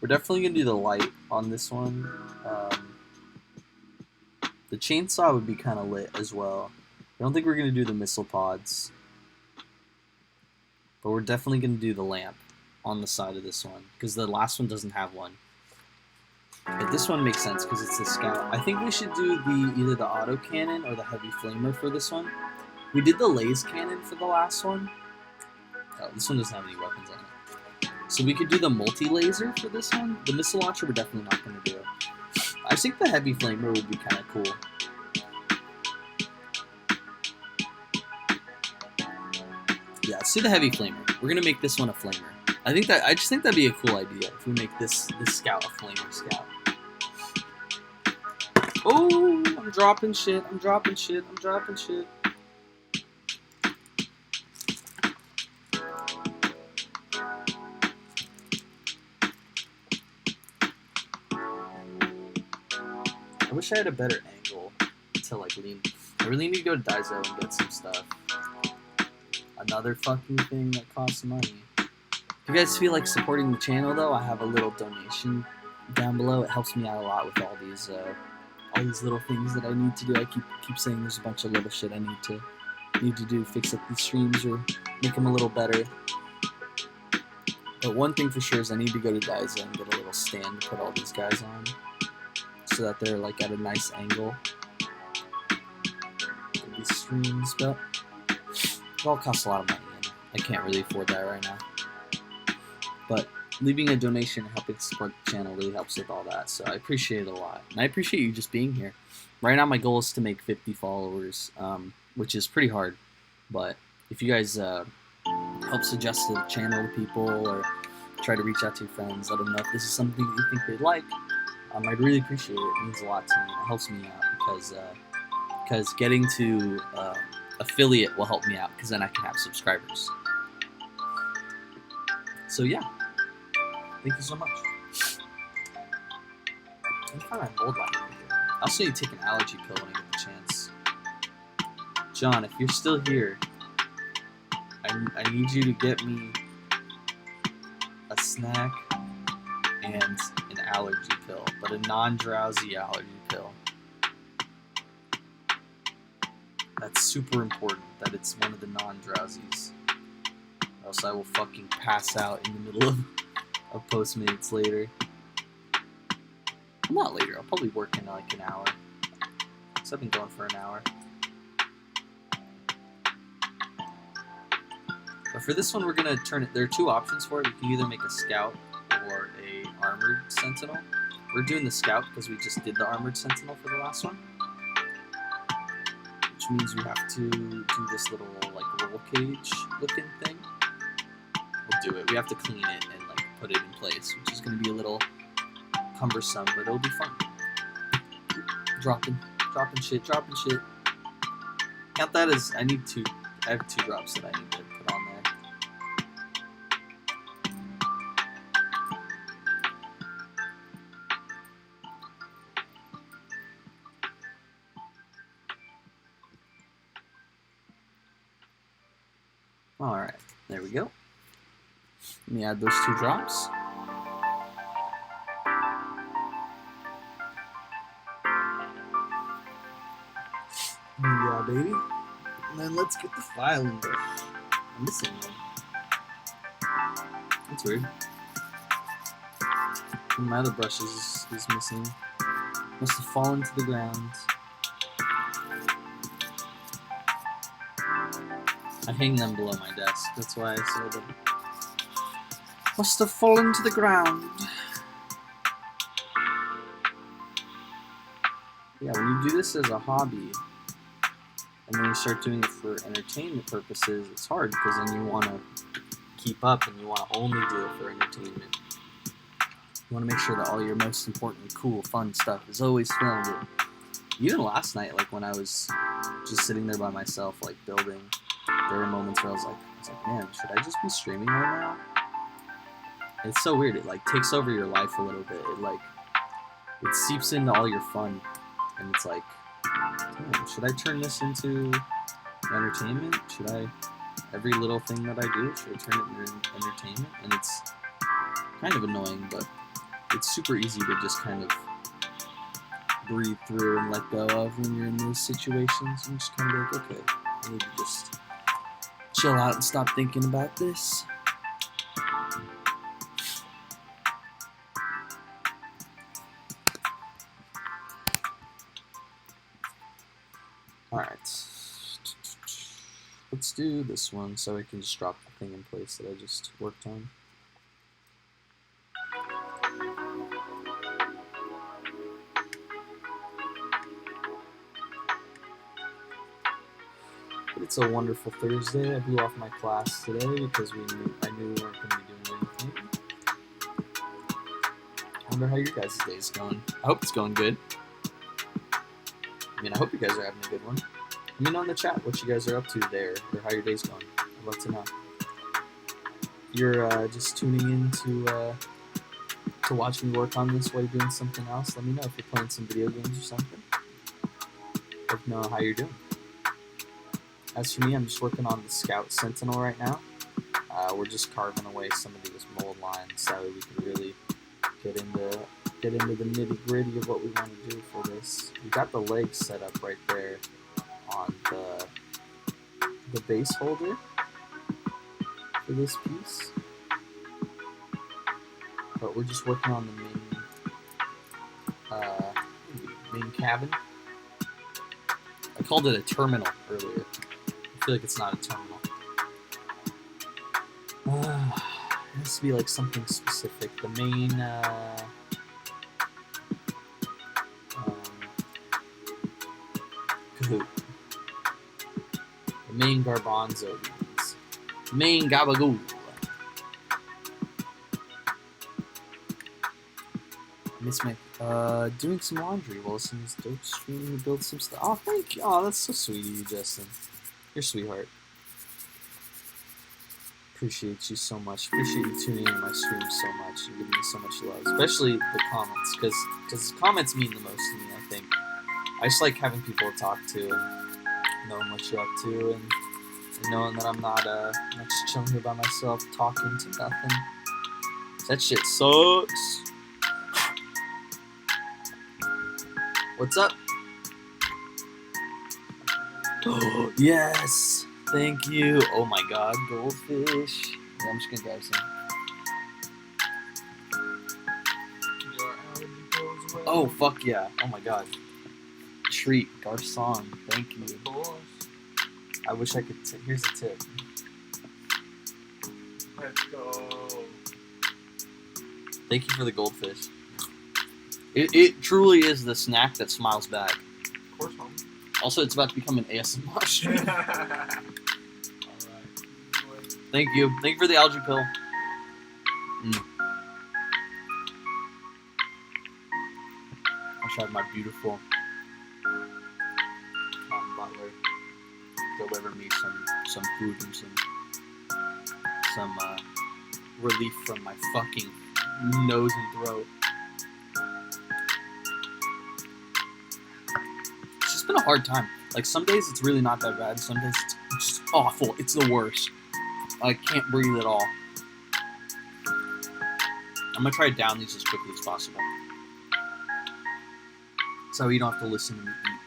We're definitely going to do the light on this one. The chainsaw would be kind of lit as well. I don't think we're going to do the missile pods. But we're definitely going to do the lamp on the side of this one, because the last one doesn't have one. But this one makes sense because it's the scout. I think we should do either the auto cannon or the heavy flamer for this one. We did the laser cannon for the last one. Oh, this one doesn't have any weapons on it. So we could do the multi-laser for this one. The missile launcher we're definitely not going to do. I think the heavy flamer would be kind of cool. Yeah, let's do the heavy flamer. We're going to make this one a flamer. I just think that'd be a cool idea if we make this scout a flamer scout. Oh, I'm dropping shit. I'm dropping shit. I'm dropping shit. I wish I had a better angle to like lean. I really need to go to Daiso and get some stuff. Another fucking thing that costs money. If you guys feel like supporting the channel though, I have a little donation down below. It helps me out a lot with all these little things that I need to do. I keep saying there's a bunch of little shit I need to do, fix up these streams or make them a little better. But one thing for sure is I need to go to Daiso and get a little stand to put all these guys on, so that they're like at a nice angle for these streams. But it all costs a lot of money, and I can't really afford that right now. But leaving a donation and helping support the channel really helps with all that, so I appreciate it a lot. And I appreciate you just being here. Right now my goal is to make 50 followers, which is pretty hard. But if you guys help suggest the channel to people or try to reach out to your friends, let them know if this is something that you think they'd like, I'd really appreciate it. It means a lot to me. It helps me out because getting to affiliate will help me out, because then I can have subscribers. So yeah, thank you so much. I find my mold light. I'll say you take an allergy pill when I get the chance. John, if you're still here, I need you to get me a snack and an allergy pill, but a non-drowsy allergy pill. That's super important that it's one of the non-drowsies. Or else I will fucking pass out in the middle of Postmates later. Well, not later, I'll probably work in like an hour. Because I've been going for an hour. But for this one, we're going to turn it. There are two options for it. We can either make a scout or a armored sentinel. We're doing the scout because we just did the armored sentinel for the last one. Which means we have to do this little like roll cage looking thing. We'll do it. We have to clean it and like put it in place, which is going to be a little cumbersome, but it'll be fun. Dropping shit. Count that as I have 2 drops that I need to put on there. Alright, there we go. Let me add those 2 drops. Yeah, baby. And then let's get the filing brush. I'm missing one. That's weird. My other brush is missing. Must have fallen to the ground. I hang them below my desk. That's why I said them. Must have fallen to the ground. Yeah, when you do this as a hobby, and then you start doing it for entertainment purposes, it's hard because then you want to keep up and you want to only do it for entertainment. You want to make sure that all your most important, cool, fun stuff is always filmed. Even last night, like when I was just sitting there by myself, like building, there were moments where I was like, man, should I just be streaming right now? It's so weird. It like takes over your life a little bit. It seeps into all your fun, and it's like, damn, should I turn this into entertainment? Should I, every little thing that I do, should I turn it into entertainment? And it's kind of annoying, but it's super easy to just kind of breathe through and let go of when you're in those situations. And just kind of like, okay, I need to just chill out and stop thinking about this. Alright, let's do this one so I can just drop the thing in place that I just worked on. But it's a wonderful Thursday. I blew off my class today because I knew we weren't going to be doing anything. I wonder how your guys' day is going. I hope it's going good. I mean, I hope you guys are having a good one. Let me know in the chat what you guys are up to there, or how your day's going. I'd love to know. If you're just tuning in to watch me work on this while you're doing something else, let me know if you're playing some video games or something. Let me know how you're doing. As for me, I'm just working on the Scout Sentinel right now. We're just carving away some of these mold lines so we can really get into the nitty-gritty of what we want to do for this. We got the legs set up right there on the base holder for this piece, but we're just working on the main cabin. I called it a terminal earlier. I feel like it's not a terminal. It has to be like something specific. The main Kahoot. The main garbanzo beans. Main gabagoo. Miss me. Doing some laundry while listening to this dope stream to build some stuff. Oh, thank you. Oh, that's so sweet of you, Justin. You're a sweetheart. Appreciate you so much. Appreciate you tuning in my streams so much and giving me so much love. Especially the comments, because comments mean the most to me, I think. I just like having people to talk to and knowing what you're up to and knowing that I'm not just chilling here by myself talking to nothing. That shit sucks. What's up? Oh, yes! Thank you! Oh my god, goldfish. Yeah, I'm just gonna grab some. Oh, fuck yeah. Oh my god. Treat. Garcon. Thank you. I wish I could here's a tip.
Let's go.
Thank you for the goldfish. It truly is the snack that smiles back.
Of course, homie.
Also, it's about to become an ASMR stream.
Alright.
Thank you. Thank you for the algae pill. I should have my beautiful butler deliver me some food and some relief from my fucking nose and throat. It's just been a hard time. Like, some days it's really not that bad. Some days it's just awful. It's the worst. I can't breathe at all. I'm gonna try to down these as quickly as possible, so you don't have to listen to me eat.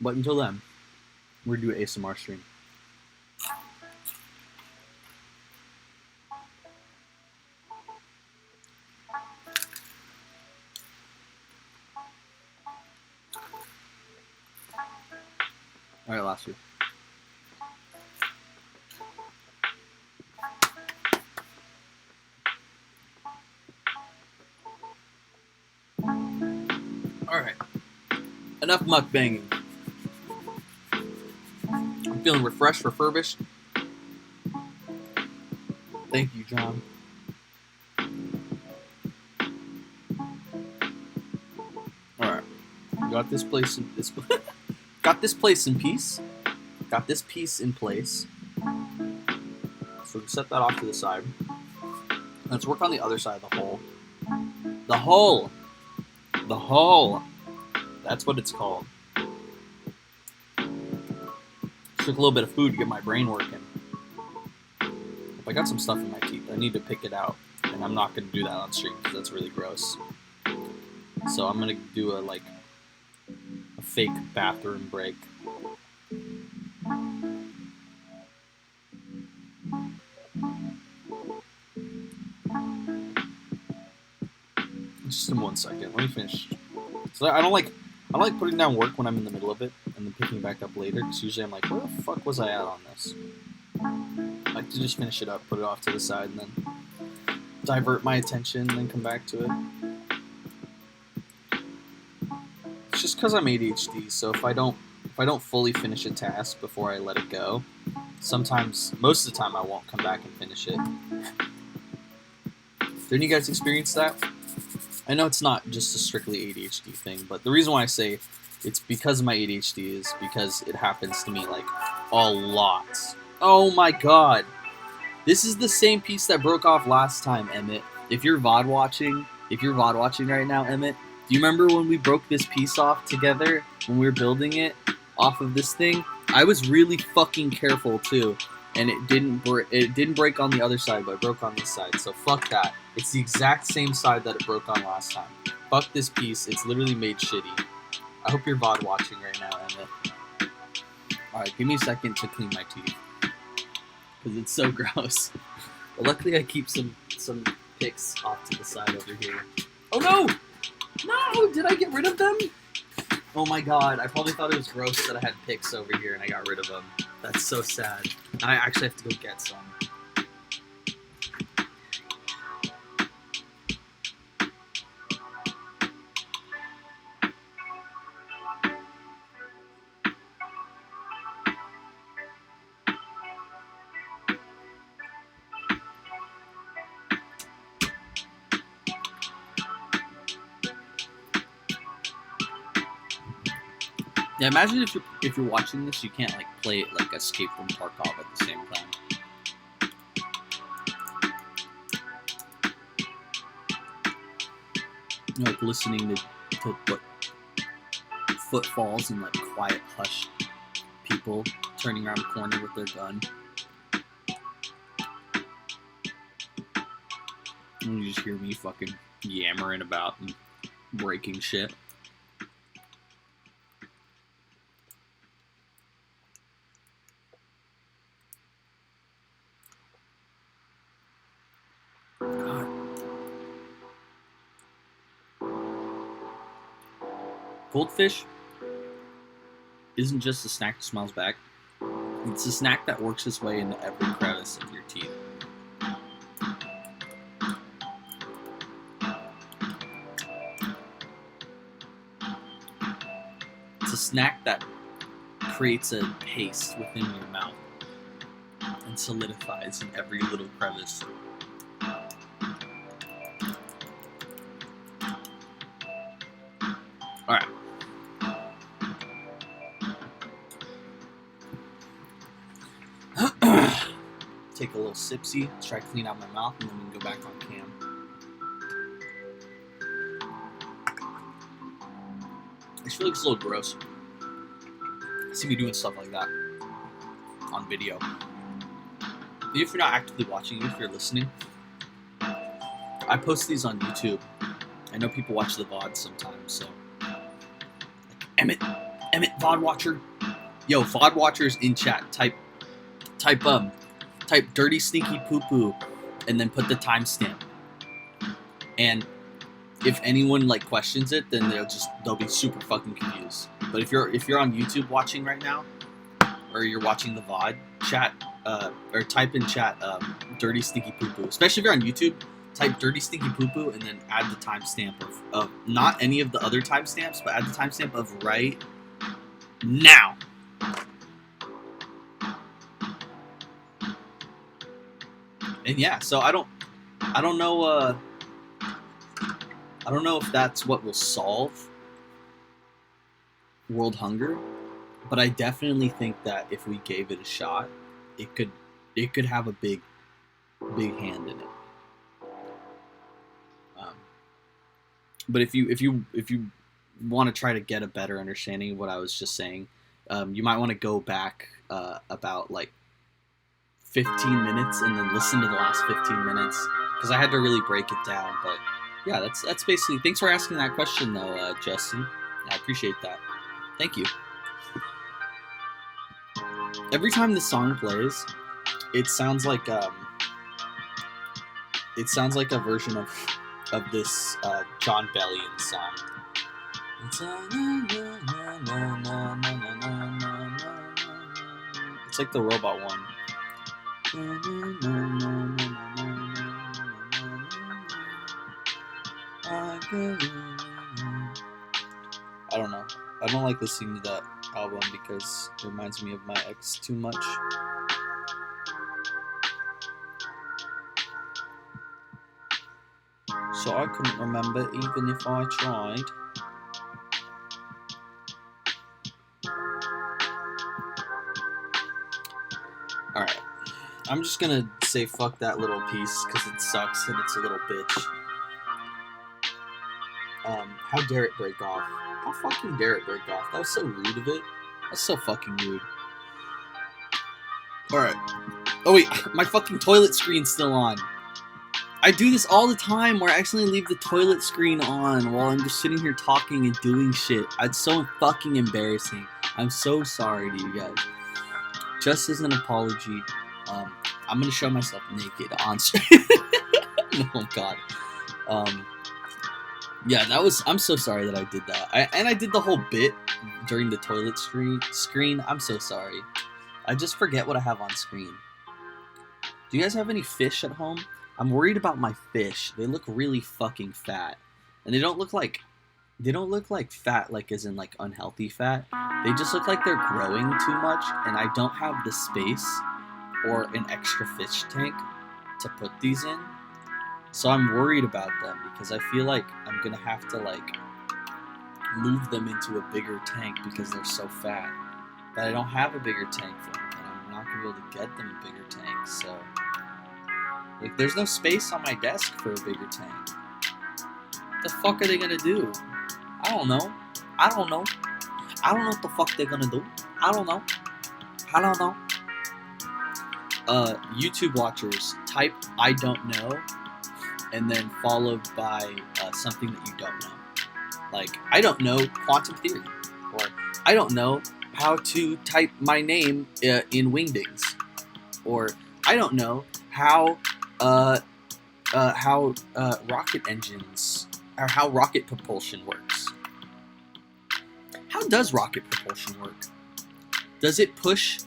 But until then, we're gonna do an ASMR stream. All right, last year. All right, enough mukbanging. I'm feeling refreshed, refurbished. Thank you, John. All right, got this place in this. Got this place in peace. Got this piece in place. So we can set that off to the side. Let's work on the other side of the hole. The hole! The hole! That's what it's called. Took a little bit of food to get my brain working. I got some stuff in my teeth. I need to pick it out. And I'm not going to do that on stream because that's really gross. So I'm going to do a fake bathroom break. Just in 1 second. Let me finish. So I don't like putting down work when I'm in the middle of it and then picking back up later, because usually I'm like, where the fuck was I at on this? I like to just finish it up, put it off to the side, and then divert my attention and then come back to it. It's just because I'm ADHD, so if I don't fully finish a task before I let it go, most of the time I won't come back and finish it. Didn't you guys experience that? I know it's not just a strictly ADHD thing, but the reason why I say it's because of my ADHD is because it happens to me like a lot. Oh my god. This is the same piece that broke off last time, Emmett. If you're VOD watching right now, Emmett, do you remember when we broke this piece off together when we were building it off of this thing? I was really fucking careful too, and it didn't break on the other side, but it broke on this side. So fuck that. It's the exact same side that it broke on last time. Fuck this piece. It's literally made shitty. I hope you're VOD watching right now, Emmett. Alright, give me a second to clean my teeth, because it's so gross. But luckily I keep some picks off to the side over here. Oh no! No! Did I get rid of them? Oh my god, I probably thought it was gross that I had picks over here and I got rid of them. That's so sad. I actually have to go get some. Yeah, imagine if you're watching this, you can't like play it like Escape from Tarkov at the same time. You're like listening to what footfalls and like quiet, hushed people turning around a corner with their gun. And you just hear me fucking yammering about and breaking shit. Goldfish isn't just a snack that smells bad. It's a snack that works its way into every crevice of your teeth. It's a snack that creates a paste within your mouth and solidifies in every little crevice. Alright. Take a little sipsy, try to clean out my mouth, and then we can go back on cam. I just feel like it's a little gross. See me doing stuff like that on video. Even if you're not actively watching, if you're listening, I post these on YouTube. I know people watch the VOD sometimes, so like, Emmett VOD watcher. Yo, VOD watchers in chat, type dirty sneaky poo poo, and then put the timestamp. And if anyone like questions it, then they'll be super fucking confused. But if you're on YouTube watching right now, or you're watching the VOD, chat or type in chat dirty sneaky poo poo. Especially if you're on YouTube, type dirty sneaky poo poo and then add the timestamp of not any of the other timestamps, but add the timestamp of right now. And yeah, so I don't know if that's what will solve world hunger, but I definitely think that if we gave it a shot, it could have a big hand in it. But if you want to try to get a better understanding of what I was just saying, you might want to go back about like 15 minutes and then listen to the last 15 minutes, because I had to really break it down. But yeah, that's basically. Thanks for asking that question though, Justin. I appreciate that. Thank you. Every time this song plays, it sounds like a version of this John Bellion song. It's like the robot one. I don't know. I don't like listening to that album because it reminds me of my ex too much. So I couldn't remember even if I tried. Alright. I'm just gonna say fuck that little piece because it sucks and it's a little bitch. How dare it break off? How fucking dare it break off? That was so rude of it. That's so fucking rude. Alright. Oh wait, my fucking toilet screen's still on. I do this all the time where I accidentally leave the toilet screen on while I'm just sitting here talking and doing shit. It's so fucking embarrassing. I'm so sorry to you guys. Just as an apology, I'm gonna show myself naked on stream. Oh god. Yeah, I'm so sorry that I did that. I did the whole bit during the toilet screen. I'm so sorry. I just forget what I have on screen. Do you guys have any fish at home? I'm worried about my fish. They look really fucking fat. And they don't look like fat like as in like unhealthy fat. They just look like they're growing too much, and I don't have the space or an extra fish tank to put these in. So I'm worried about them because I feel like I'm gonna have to like move them into a bigger tank because they're so fat. But I don't have a bigger tank for them, and I'm not gonna be able to get them a bigger tank. So like, there's no space on my desk for a bigger tank. What the fuck are they gonna do? I don't know. I don't know what the fuck they're gonna do. I don't know. YouTube watchers, type I don't know, and then followed by something that you don't know. Like, I don't know quantum theory, or I don't know how to type my name in Wingdings, or I don't know how rocket engines, or how rocket propulsion works. How does rocket propulsion work? Does it push?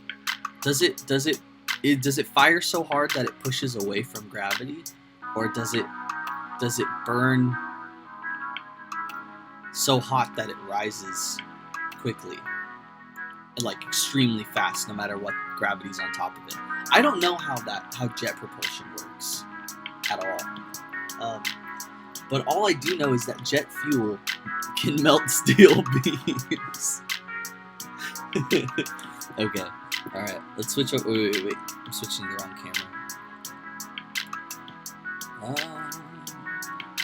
Does it fire so hard that it pushes away from gravity, or does it burn so hot that it rises quickly and like extremely fast, no matter what gravity's on top of it? I don't know how jet propulsion works at all. But all I do know is that jet fuel can melt steel beams. Okay, alright, let's switch up. Wait. I'm switching to the wrong camera.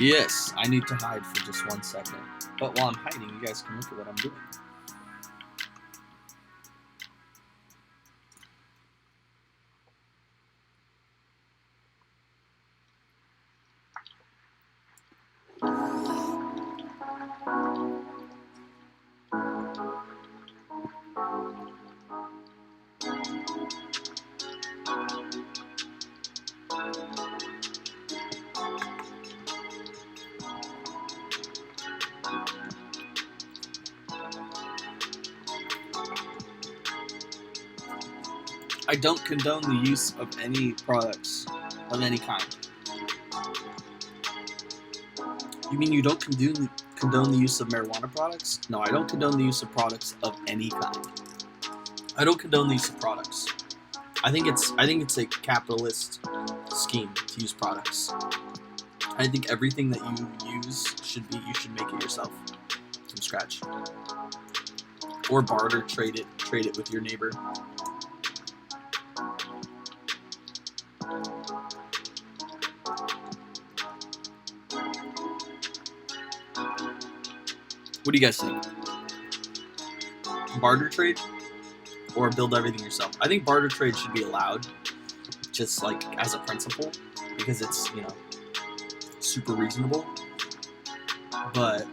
Yes, I need to hide for just 1 second. But while I'm hiding, you guys can look at what I'm doing. I don't condone the use of any products of any kind. You mean you don't condone the use of marijuana products? No, I don't condone the use of products of any kind. I don't condone the use of products. I think it's a capitalist scheme to use products. I think everything that you use you should make it yourself from scratch. Or barter, trade it with your neighbor. What do you guys think? Barter trade or build everything yourself? I think barter trade should be allowed, just like as a principle, because it's, you know, super reasonable. But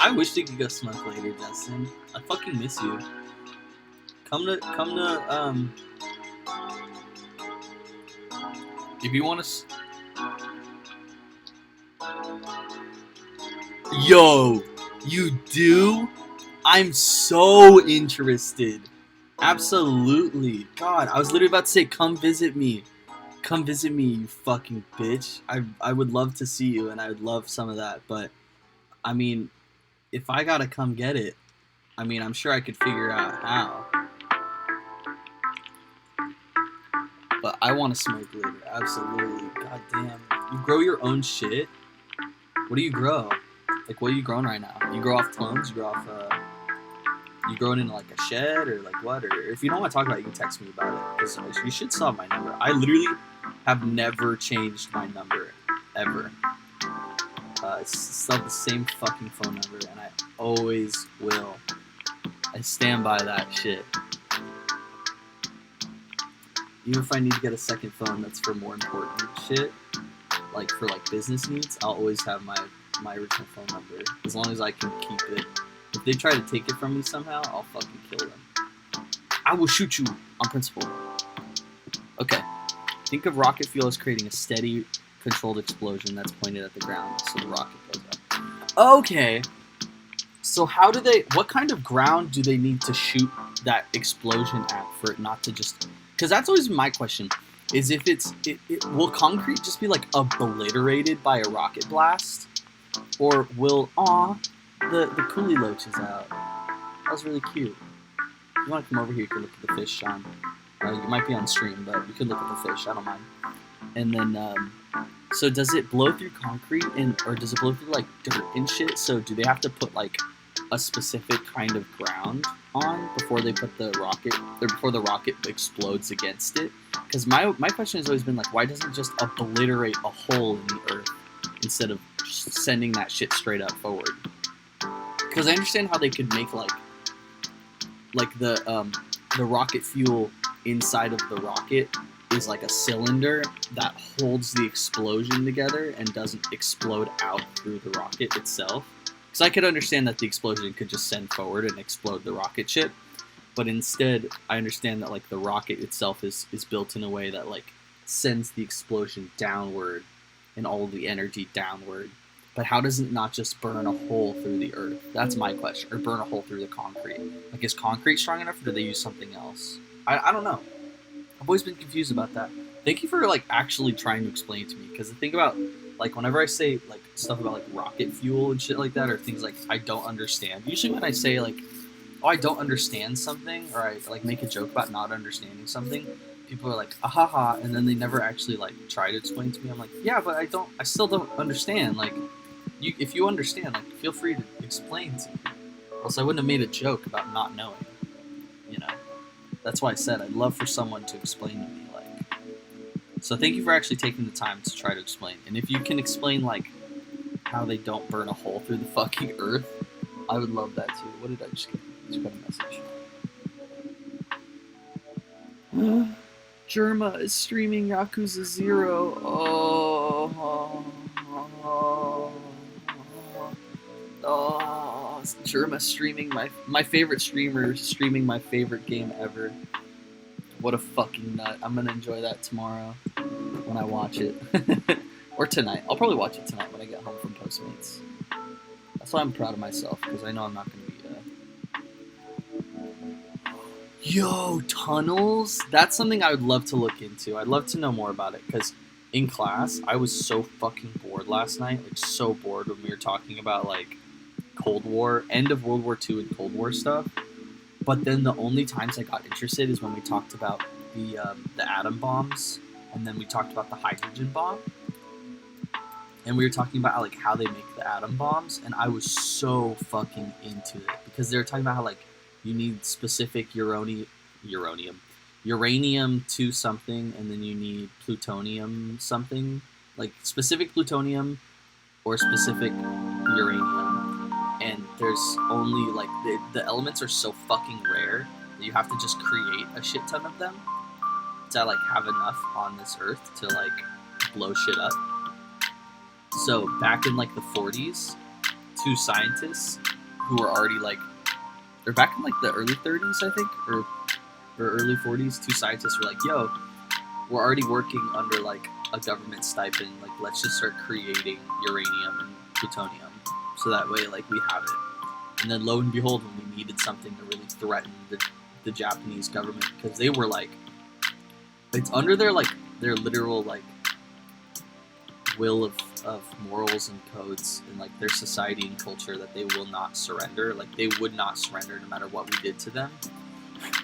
I wish we could go smoke later, Justin. I fucking miss you. Come to if you want to. Yo, you do? I'm so interested. Absolutely. God, I was literally about to say, come visit me. Come visit me, you fucking bitch. I would love to see you, and I would love some of that. But, I mean, if I gotta come get it, I mean, I'm sure I could figure out how. But I want to smoke later. Absolutely. God damn. You grow your own shit? What do you grow? Like, what are you growing right now? You grow off clones? You grow off, you growing in, like, a shed? Or, like, what? Or if you don't want to talk about it, you can text me about it. Because you should still have my number. I literally have never changed my number. Ever. It's still the same fucking phone number. And I always will. I stand by that shit. Even if I need to get a second phone that's for more important shit, like for like business needs, I'll always have my original phone number, as long as I can keep it. If they try to take it from me somehow, I'll fucking kill them. I will shoot you on principle. Okay. Think of rocket fuel as creating a steady, controlled explosion that's pointed at the ground, so the rocket goes up. Okay. So how do they, what kind of ground do they need to shoot that explosion at for it not to just, because that's always my question, is if will concrete just be like obliterated by a rocket blast? Or will, the coolie loach is out. That was really cute. If you want to come over here, you can look at the fish, Sean. You might be on stream, but you can look at the fish, I don't mind. And then, so does it blow through concrete, or does it blow through like dirt and shit? So do they have to put like a specific kind of ground on before they put the rocket, or before the rocket explodes against it? Because my question has always been like, why doesn't it just obliterate a hole in the earth instead of just sending that shit straight up forward? Because I understand how they could make like the rocket fuel inside of the rocket is like a cylinder that holds the explosion together and doesn't explode out through the rocket itself. Because I could understand that the explosion could just send forward and explode the rocket ship, but instead I understand that like the rocket itself is built in a way that like sends the explosion downward and all the energy downward. But how does it not just burn a hole through the earth? That's my question. Or burn a hole through the concrete. Like, is concrete strong enough, or do they use something else? I don't know. I've always been confused about that. Thank you for like actually trying to explain it to me, because the thing about like whenever I say like stuff about like rocket fuel and shit like that, or things like I don't understand, usually when I say like, oh, I don't understand something, or I like make a joke about not understanding something, people are like, ahaha, and then they never actually like try to explain to me. I'm like, yeah, but I still don't understand. Like, if you understand, like, feel free to explain to me. Else I wouldn't have made a joke about not knowing. You know, that's why I said I'd love for someone to explain to me, like, So thank you for actually taking the time to try to explain. And if you can explain like how they don't burn a hole through the fucking earth, I would love that too. What did I just get? Just got a message. Germa is streaming Yakuza 0. Oh, Germa streaming my favorite streamer streaming my favorite game ever. What a fucking nut. I'm gonna enjoy that tomorrow when I watch it. Or tonight. I'll probably watch it tonight when I get home from Postmates. That's why I'm proud of myself, because I know I'm not gonna be Yo, tunnels? That's something I would love to look into. I'd love to know more about it, because in class, I was so fucking bored last night. Like, so bored when we were talking about, like, Cold War, end of World War II and Cold War stuff. But then the only times I got interested is when we talked about the atom bombs, and then we talked about the hydrogen bomb. And we were talking about, like, how they make the atom bombs, and I was so fucking into it. Because they were talking about how, like, you need specific uranium to something, and then you need plutonium something, like specific plutonium or specific uranium. And there's only like the elements are so fucking rare that you have to just create a shit ton of them to like have enough on this earth to like blow shit up. So back in like the 40s, two scientists who were already like, they're back in like the early 30s, I think, or early 40s. Two scientists were like, "Yo, we're already working under like a government stipend. Like, let's just start creating uranium and plutonium, so that way like we have it." And then lo and behold, when we needed something to really threaten the Japanese government, because they were like, it's under their literal like will of morals and codes and like their society and culture that they will not surrender. Like they would not surrender no matter what we did to them.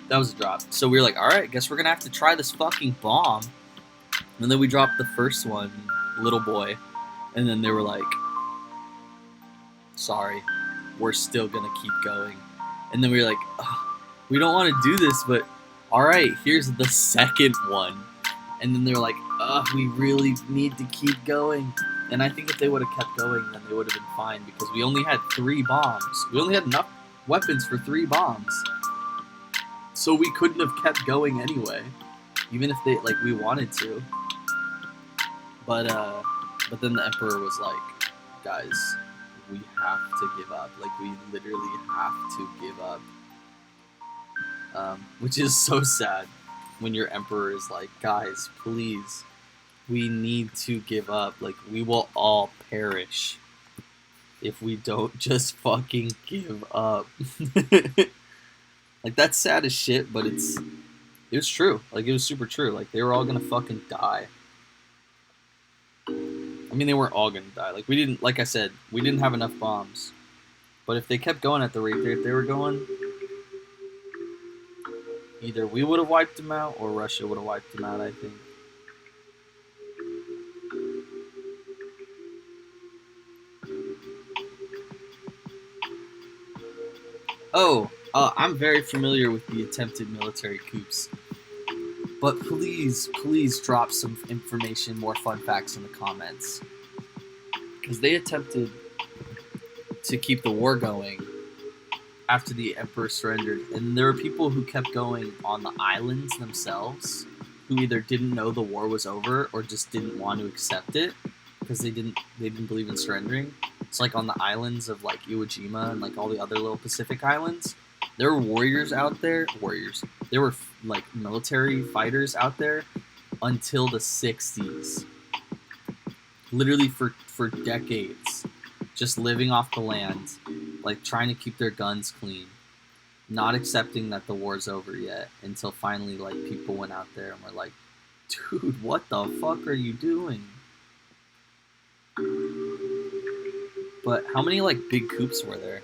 That was a drop. So we were like, all right, guess we're gonna have to try this fucking bomb. And then we dropped the first one, little boy, and then they were like, sorry, we're still gonna keep going. And then we were like, we don't want to do this, but all right, here's the second one. And then they were like, we really need to keep going. And I think if they would have kept going, then they would have been fine, because we only had 3 bombs. We only had enough weapons for 3 bombs. So we couldn't have kept going anyway, even if they we wanted to. But then the Emperor was like, guys, we have to give up. Like, we literally have to give up. Which is so sad when your Emperor is like, guys, please, we need to give up. Like, we will all perish if we don't just fucking give up. Like, that's sad as shit, but it was true. Like, it was super true. Like, they were all gonna fucking die. I mean, they weren't all gonna die. Like, we didn't, like I said, we didn't have enough bombs. But if they kept going at the rate they were going, either we would have wiped them out or Russia would have wiped them out, I think. Oh, I'm very familiar with the attempted military coups. But please, please drop some information, more fun facts in the comments. Because they attempted to keep the war going after the Emperor surrendered. And there were people who kept going on the islands themselves, who either didn't know the war was over or just didn't want to accept it because they didn't believe in surrendering. It's like on the islands of like Iwo Jima and like all the other little Pacific islands. There were warriors out there. There were like military fighters out there until the 60s. Literally for decades. Just living off the land. Like trying to keep their guns clean. Not accepting that the war's over yet. Until finally like people went out there and were like, dude, what the fuck are you doing? But how many like big coups were there?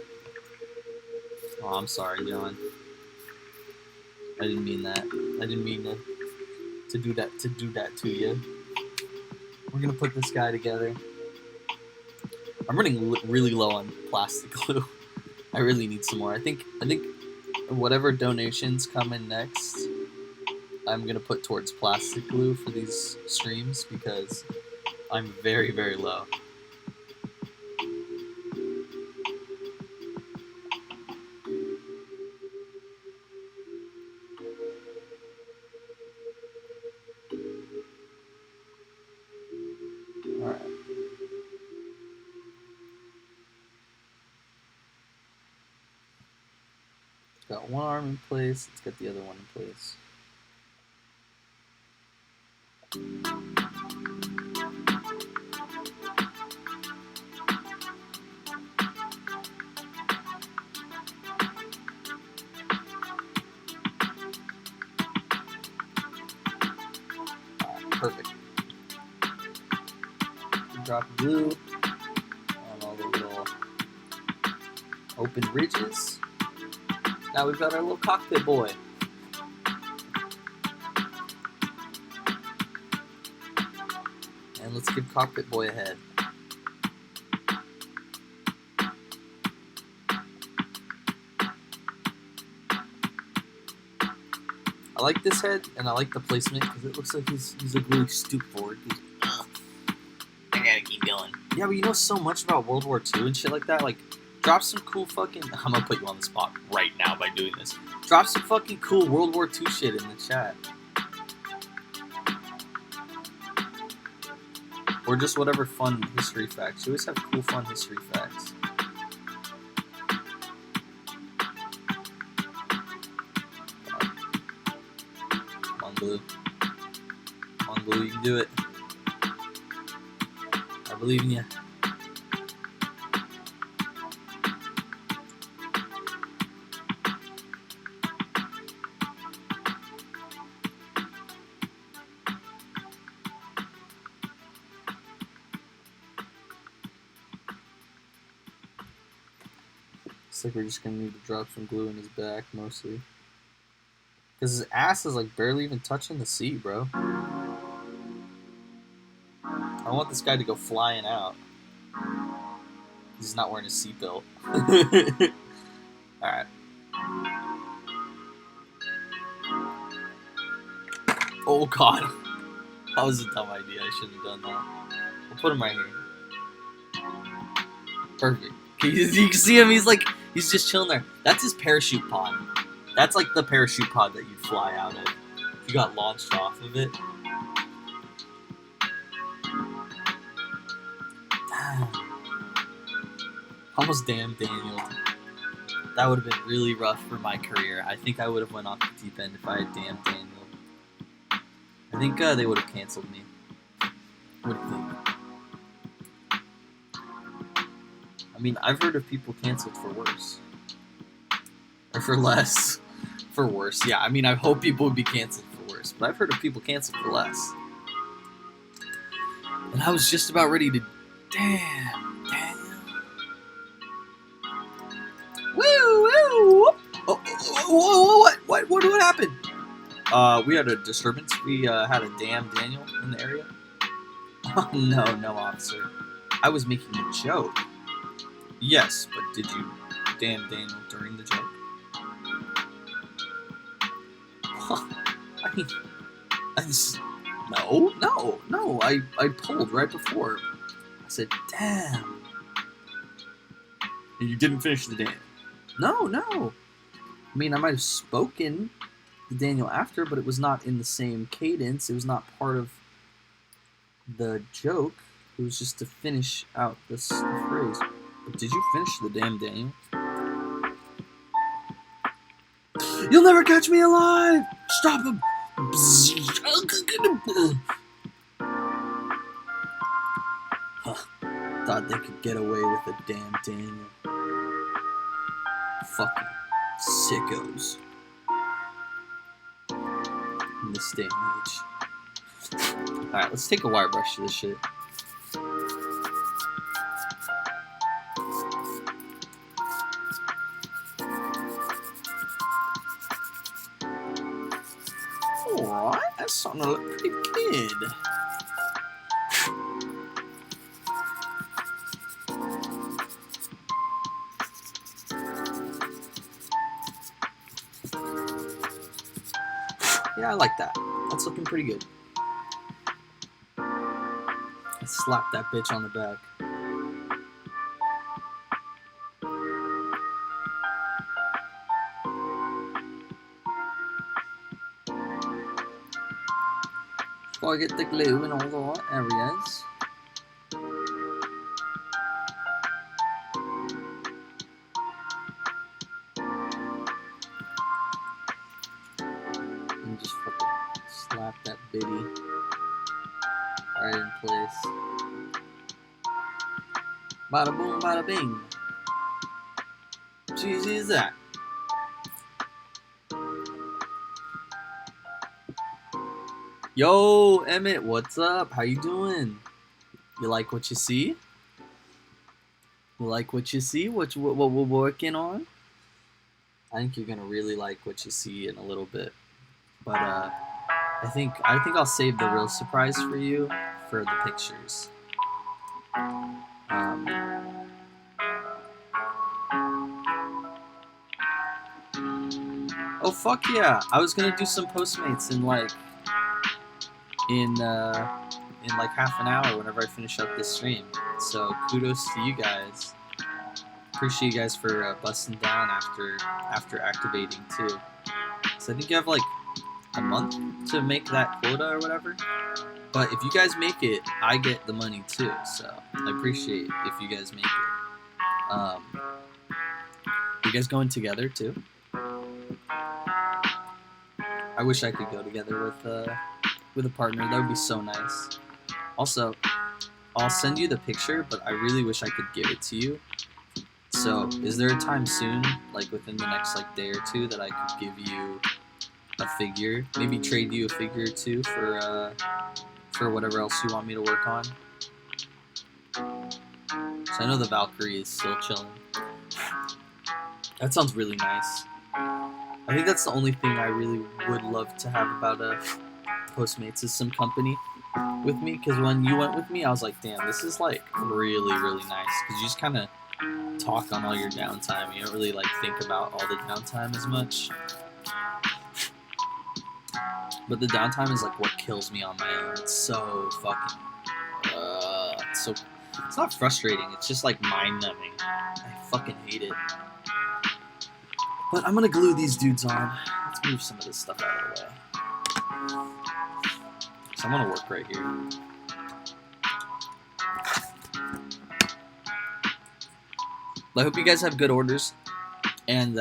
Oh, I'm sorry, John. I didn't mean that. I didn't mean to do that to you. We're gonna put this guy together. I'm running really low on plastic glue. I really need some more. I think whatever donations come in next, I'm gonna put towards plastic glue for these streams because I'm very, very low. Alright. Got one arm in place, let's get the other one in place. Alright, perfect. Drop glue on all the little open ridges. Now we've got our little cockpit boy. And let's give cockpit boy a head. I like this head, and I like the placement because it looks like he's like really stooped forward. I gotta keep going. Yeah, but you know so much about World War II and shit like that. Like, drop some cool fucking. I'm gonna put you on the spot right now by doing this. Drop some fucking cool World War II shit in the chat. Or just whatever fun history facts. You always have cool, fun history facts. Come on, Blue. Come on, Blue, you can do it. I believe in you. Looks like we're just gonna need to drop some glue in his back, mostly. Because his ass is like barely even touching the seat, bro. I don't want this guy to go flying out. He's not wearing a seatbelt. Alright. Oh god. That was a dumb idea. I shouldn't have done that. We'll put him right here. Perfect. You can see him, he's just chilling there. That's his parachute pod. That's like the parachute pod that you'd fly out of if you got launched off of it. Damn. Almost damn Daniel. That would have been really rough for my career. I think I would have went off the deep end if I had damn Daniel. I think they would have canceled me. What do you think? I mean, I've heard of people canceled for worse. Or for less. For worse. Yeah, I mean, I hope people would be canceled for worse. But I've heard of people canceled for less. And I was just about ready to... Damn, Daniel. Woo, woo! Oh, what happened? We had a disturbance. We had a damn Daniel in the area. Oh, no, officer. I was making a joke. Yes, but did you damn Daniel during the joke? I mean, no, I pulled right before. I said, damn. And you didn't finish the damn. No. I mean, I might have spoken the Daniel after, but it was not in the same cadence. It was not part of the joke. It was just to finish out the phrase. But did you finish the damn Daniel? You'll never catch me alive! Stop him! Huh. Thought they could get away with a damn Daniel. Fucking sickos. In this day and age. Alright, let's take a wire brush to this shit. Alright, that's starting to look pretty good. Yeah, I like that. That's looking pretty good. Let's slap that bitch on the back. Before I get the glue in all the right areas. And just fucking slap that bitty right in place. Bada boom, bada bing. Cheesy is that. Yo, Emmett, what's up? How you doing? You like what you see? You like what you see? What we're working on? I think you're gonna really like what you see in a little bit. But I think I'll save the real surprise for you for the pictures. Oh fuck yeah! I was gonna do some Postmates in like half an hour whenever I finish up this stream. So kudos to you guys. Appreciate you guys for busting down after activating too. So I think you have like a month to make that quota or whatever. But if you guys make it, I get the money too. So I appreciate if you guys make it. You guys going together too? I wish I could go together with a partner. That would be so nice. Also, I'll send you the picture, but I really wish I could give it to you. So, is there a time soon, like within the next like day or two, that I could give you a figure? Maybe trade you a figure or two for whatever else you want me to work on. So I know the Valkyrie is still chilling. That sounds really nice. I think that's the only thing I really would love to have about a Postmates is some company with me. Because when you went with me, I was like, damn, this is like really, really nice. Because you just kind of talk on all your downtime. You don't really like think about all the downtime as much. But the downtime is like what kills me on my own. It's so fucking... It's not frustrating. It's just like mind-numbing. I fucking hate it. But I'm gonna glue these dudes on. Let's move some of this stuff out of the way. So I'm gonna work right here. I hope you guys have good orders. And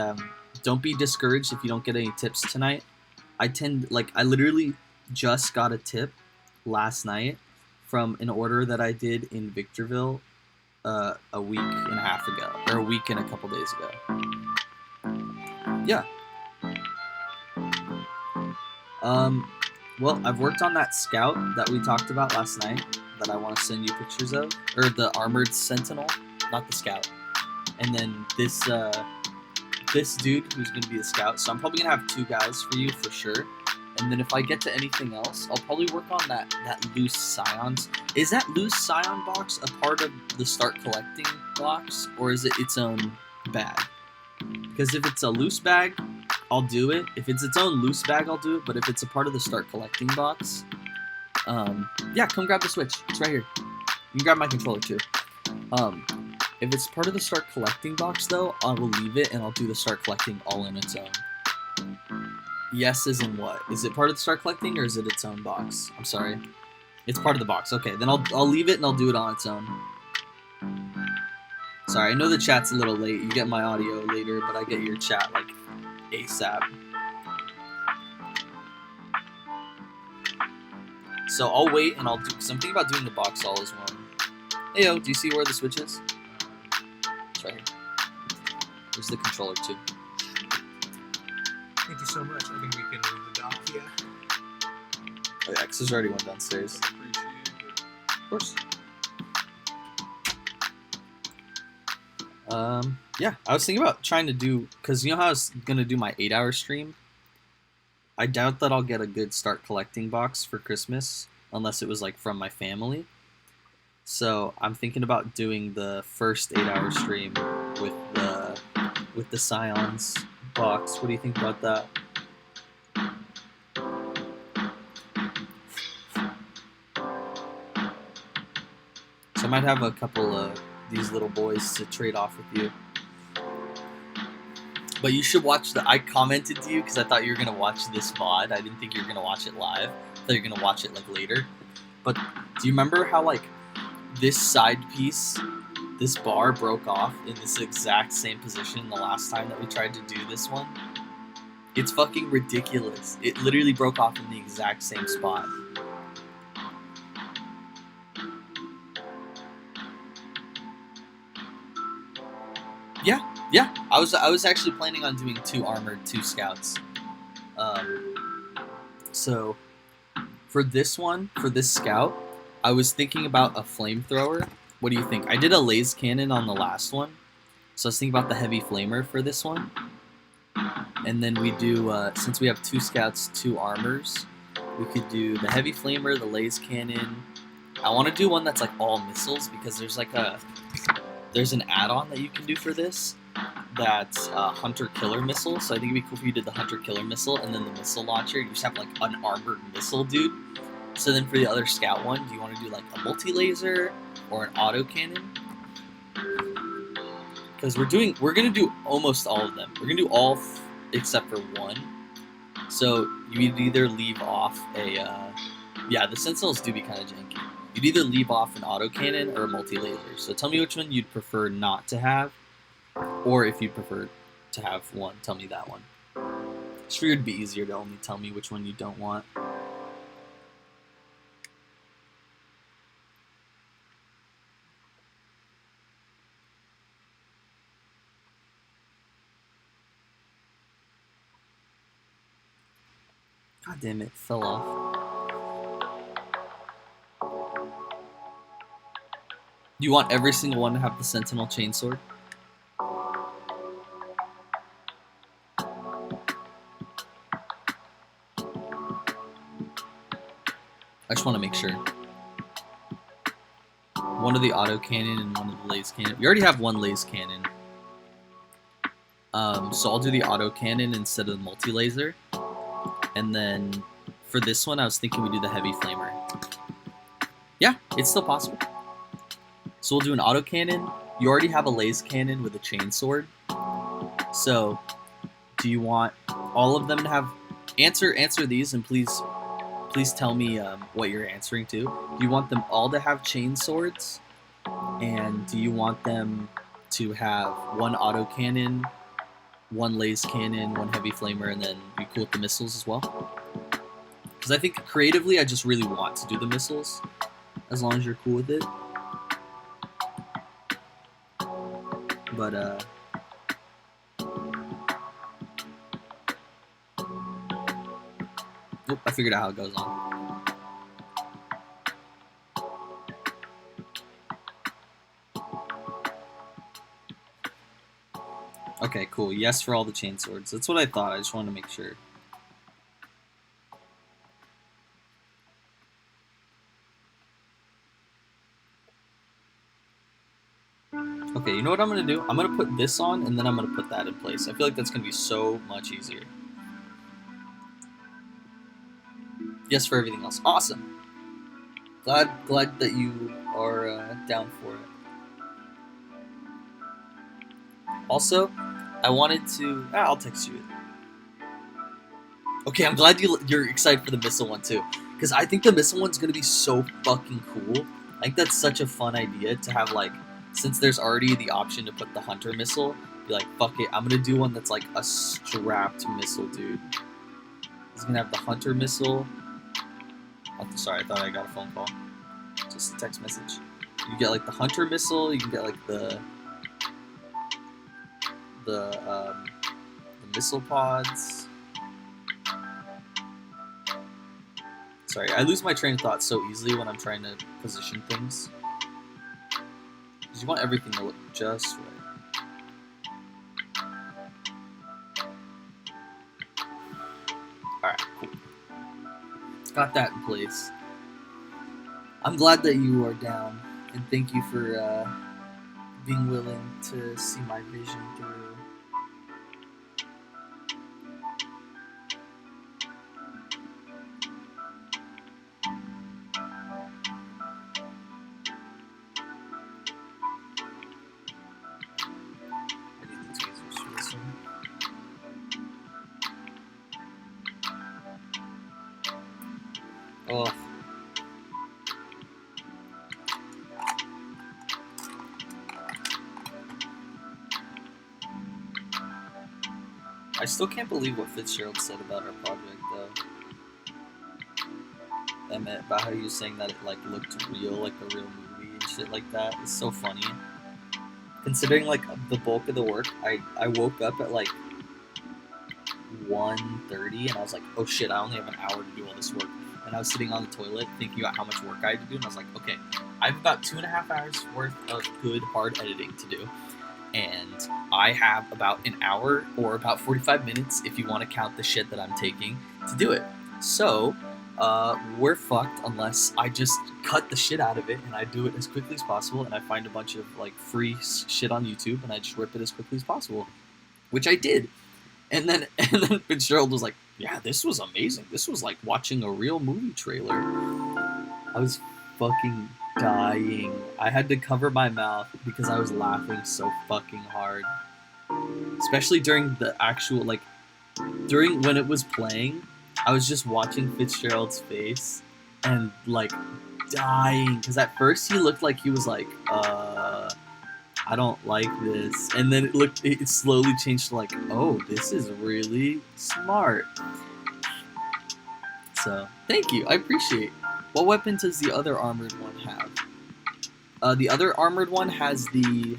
don't be discouraged if you don't get any tips tonight. I literally just got a tip last night from an order that I did in Victorville a week and a half ago. Or a week and a couple days ago. Yeah. Well, I've worked on that scout that we talked about last night that I want to send you pictures of. Or the armored sentinel, not the scout. And then this dude who's going to be the scout. So I'm probably going to have 2 guys for you for sure. And then if I get to anything else, I'll probably work on that loose scions. Is that loose scion box a part of the start collecting box? Or is it its own bag? Because if it's a loose bag, I'll do it. If it's its own loose bag, I'll do it. But if it's a part of the start collecting box, yeah, come grab the Switch. It's right here. You can grab my controller too. If it's part of the start collecting box, though, I will leave it and I'll do the start collecting all in its own. Yes, as in what? Is it part of the start collecting or is it its own box? I'm sorry. It's part of the box. Okay, then I'll leave it and I'll do it on its own. Sorry, I know the chat's a little late. You get my audio later, but I get your chat like ASAP. So I'll wait and I'll do something about doing the box all as one. Heyo, do you see where the Switch is? It's right here. There's the controller too.
Thank you so much. I think we can move the dock, yeah.
Oh yeah, because there's already one downstairs.
Appreciate it.
Of course. Yeah, I was thinking about trying to do, because you know how I was going to do my 8-hour stream? I doubt that I'll get a good start collecting box for Christmas, unless it was like from my family. So I'm thinking about doing the first 8-hour stream with the Scions box. What do you think about that? So I might have a couple of these little boys to trade off with you. But you should watch I commented to you because I thought you were going to watch this VOD. I didn't think you were going to watch it live. I thought you were going to watch it, like, later. But do you remember how, like, this side piece, this bar broke off in this exact same position the last time that we tried to do this one? It's fucking ridiculous. It literally broke off in the exact same spot. Yeah. I was actually planning on doing 2 armored, 2 scouts. So for this one, for this scout, I was thinking about a flamethrower. What do you think? I did a laser cannon on the last one, so I was thinking about the heavy flamer for this one. And then we do, since we have 2 scouts, 2 armors, we could do the heavy flamer, the laser cannon. I want to do one that's like all missiles because there's an add-on that you can do for this that's hunter killer missile. So I think it'd be cool if you did the hunter killer missile and then the missile launcher. You just have like an armored missile dude. So then for the other scout one, do you want to do like a multi-laser or an auto cannon? Because we're gonna do almost all of them. We're gonna do all except for one. So you'd either leave off a yeah, the Sentinels do be kind of janky. You'd either leave off an autocannon or a multi-laser. So tell me which one you'd prefer not to have, or if you prefer to have one, tell me that one. Just figured it'd be easier to only tell me which one you don't want. God damn it, fell off. Do you want every single one to have the Sentinel chainsword? I just want to make sure. One of the autocannon and one of the laser cannon. We already have one laser cannon. So I'll do the autocannon instead of the multi-laser. And then for this one, I was thinking we do the heavy flamer. Yeah, it's still possible. So we'll do an autocannon. You already have a laser cannon with a chainsword. So do you want all of them to have... Answer these and please tell me what you're answering to. Do you want them all to have chainswords? And do you want them to have one autocannon, one laser cannon, one heavy flamer, and then be cool with the missiles as well? Because I think creatively I just really want to do the missiles, as long as you're cool with it. But nope, I figured out how it goes on. Okay, cool. Yes for all the chainswords. That's what I thought. I just wanted to make sure. Okay, you know what I'm going to do? I'm going to put this on, and then I'm going to put that in place. I feel like that's going to be so much easier. Yes for everything else. Awesome. Glad that you are down for it. Also, I wanted to... I'll text you it. Okay, I'm glad you're excited for the missile one, too. Because I think the missile one's going to be so fucking cool. I think that's such a fun idea to have, like... Since there's already the option to put the hunter missile, be like, fuck it, I'm going to do one that's like a strapped missile, dude. He's going to have the hunter missile. Oh, sorry, I thought I got a phone call. Just a text message. You get like the hunter missile, you can get like the missile pods. Sorry, I lose my train of thought so easily when I'm trying to position things. Because you want everything to look just right. Alright, cool. Got that in place. I'm glad that you are down, and thank you for being willing to see my vision through. Oh. I still can't believe what Fitzgerald said about our project, though. About how he was saying that it like looked real, like a real movie and shit like that. It's so funny. Considering like the bulk of the work, I woke up at like 1:30 and I was like, oh shit, I only have an hour to do all this work. And I was sitting on the toilet thinking about how much work I had to do, and I was like, okay, I have about 2.5 hours worth of good hard editing to do. And I have about an hour or about 45 minutes, if you want to count the shit that I'm taking, to do it. So, we're fucked unless I just cut the shit out of it and I do it as quickly as possible, and I find a bunch of like free shit on YouTube and I just rip it as quickly as possible, which I did. And then Fitzgerald was like, yeah, this was amazing. This was like watching a real movie trailer. I was fucking dying. I had to cover my mouth because I was laughing so fucking hard. Especially during the actual, like, during when it was playing, I was just watching Fitzgerald's face and, like, dying. Because at first he looked like he was like, I don't like this. And then it slowly changed to like, oh, this is really smart. So, thank you. I appreciate it. What weapon does the other armored one have? The other armored one has the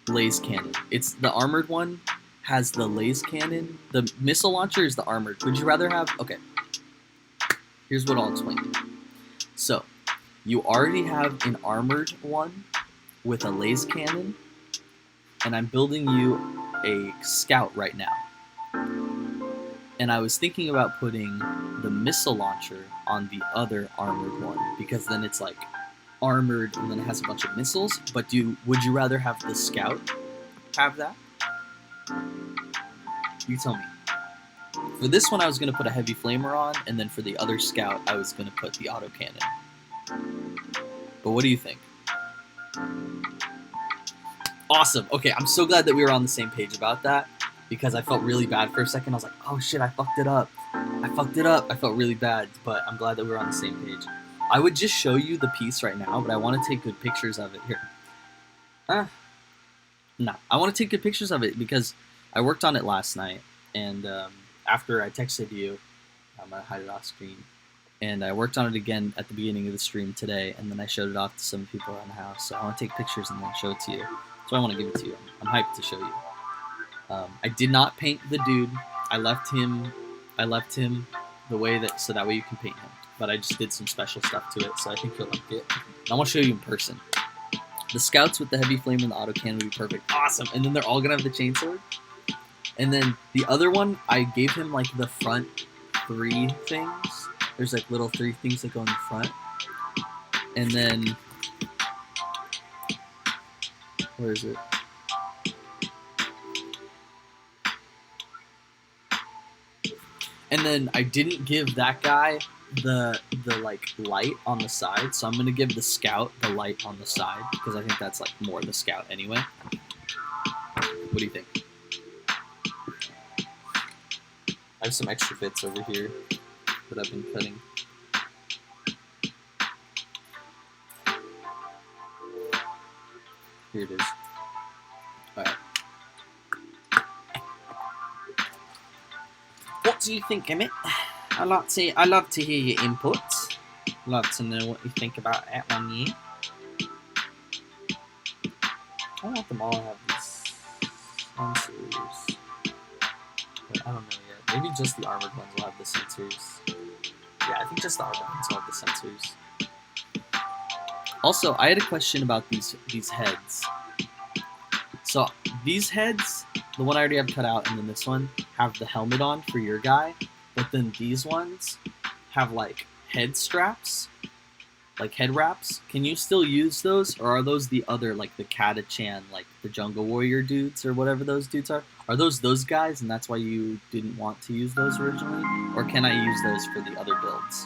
laser cannon. It's the armored one has the laser cannon. The missile launcher is the armored. Would you rather have... Okay. Here's what I'll explain. So, you already have an armored one with a laser cannon, and I'm building you a scout right now. And I was thinking about putting the missile launcher on the other armored one, because then it's like armored and then it has a bunch of missiles. But would you rather have the scout have that? You tell me. For this one I was going to put a heavy flamer on, and then for the other scout I was going to put the autocannon. But what do you think? Awesome. Okay, I'm so glad that we were on the same page about that, because I felt really bad for a second. I was like, oh shit, I fucked it up. I felt really bad, but I'm glad that we were on the same page. I would just show you the piece right now, but I want to take good pictures of it. Here. No, I want to take good pictures of it because I worked on it last night, and after I texted you, I'm going to hide it off screen. And I worked on it again at the beginning of the stream today, and then I showed it off to some people around the house. So I want to take pictures and then show it to you. So I want to give it to you. I'm hyped to show you. I did not paint the dude. I left him the way that, so that way you can paint him. But I just did some special stuff to it, so I think you'll like it. And I want to show you in person. The scouts with the heavy flame and the autocannon would be perfect. Awesome! And then they're all gonna have the chainsword. And then the other one, I gave him like the front 3 things. There's like little 3 things that go in the front. And then, where is it? And then I didn't give that guy the like light on the side, so I'm gonna give the scout the light on the side because I think that's like more the scout anyway. What do you think? I have some extra bits over here that I've been cutting. Here it is. Alright. What do you think, Emmett? I love to hear your inputs. Love to know what you think about that one year. I don't want them all to have these sensors. But I don't know yet. Maybe just the armored ones will have the sensors. Yeah, I think just the armored ones will have the sensors. Also, I had a question about these heads. So these heads, the one I already have cut out and then this one, have the helmet on for your guy. But then these ones have like head straps, like head wraps. Can you still use those, or are those the other, like the Kata-chan, like the Jungle Warrior dudes or whatever those dudes are? Are those guys, and that's why you didn't want to use those originally, or can I use those for the other builds?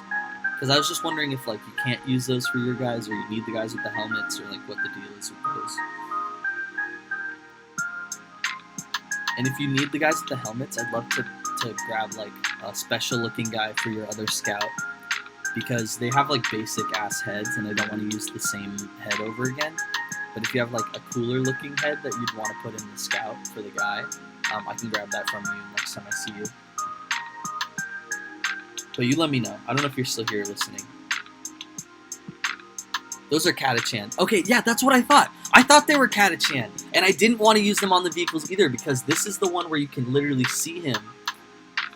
Because I was just wondering if like you can't use those for your guys, or you need the guys with the helmets, or like what the deal is with those. And if you need the guys with the helmets, I'd love to grab like a special looking guy for your other scout because they have like basic ass heads, and I don't want to use the same head over again. But if you have like a cooler looking head that you'd want to put in the scout for the guy, I can grab that from you next time I see you. But you let me know. I don't know if you're still here listening. Those are Catachan. Okay, yeah, that's what I thought. I thought they were Catachan. And I didn't want to use them on the vehicles either, because this is the one where you can literally see him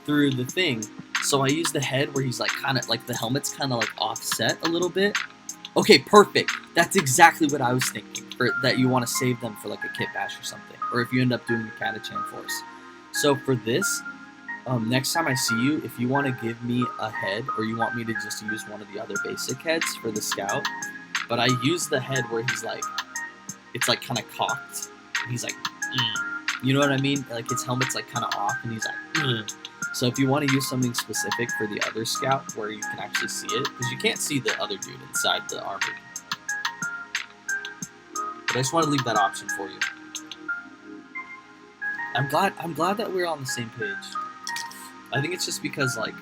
through the thing. So I used the head where he's like kind of like the helmet's kind of like offset a little bit. Okay, perfect. That's exactly what I was thinking. For that you want to save them for like a kit bash or something, or if you end up doing a Catachan force. So for this, next time I see you, if you want to give me a head, or you want me to just use one of the other basic heads for the scout, but I use the head where he's like, it's like kind of cocked. And he's like, you know what I mean? Like his helmet's like kind of off, and he's like, So if you want to use something specific for the other scout where you can actually see it, because you can't see the other dude inside the armor. But I just want to leave that option for you. I'm glad that we're on the same page. I think it's just because like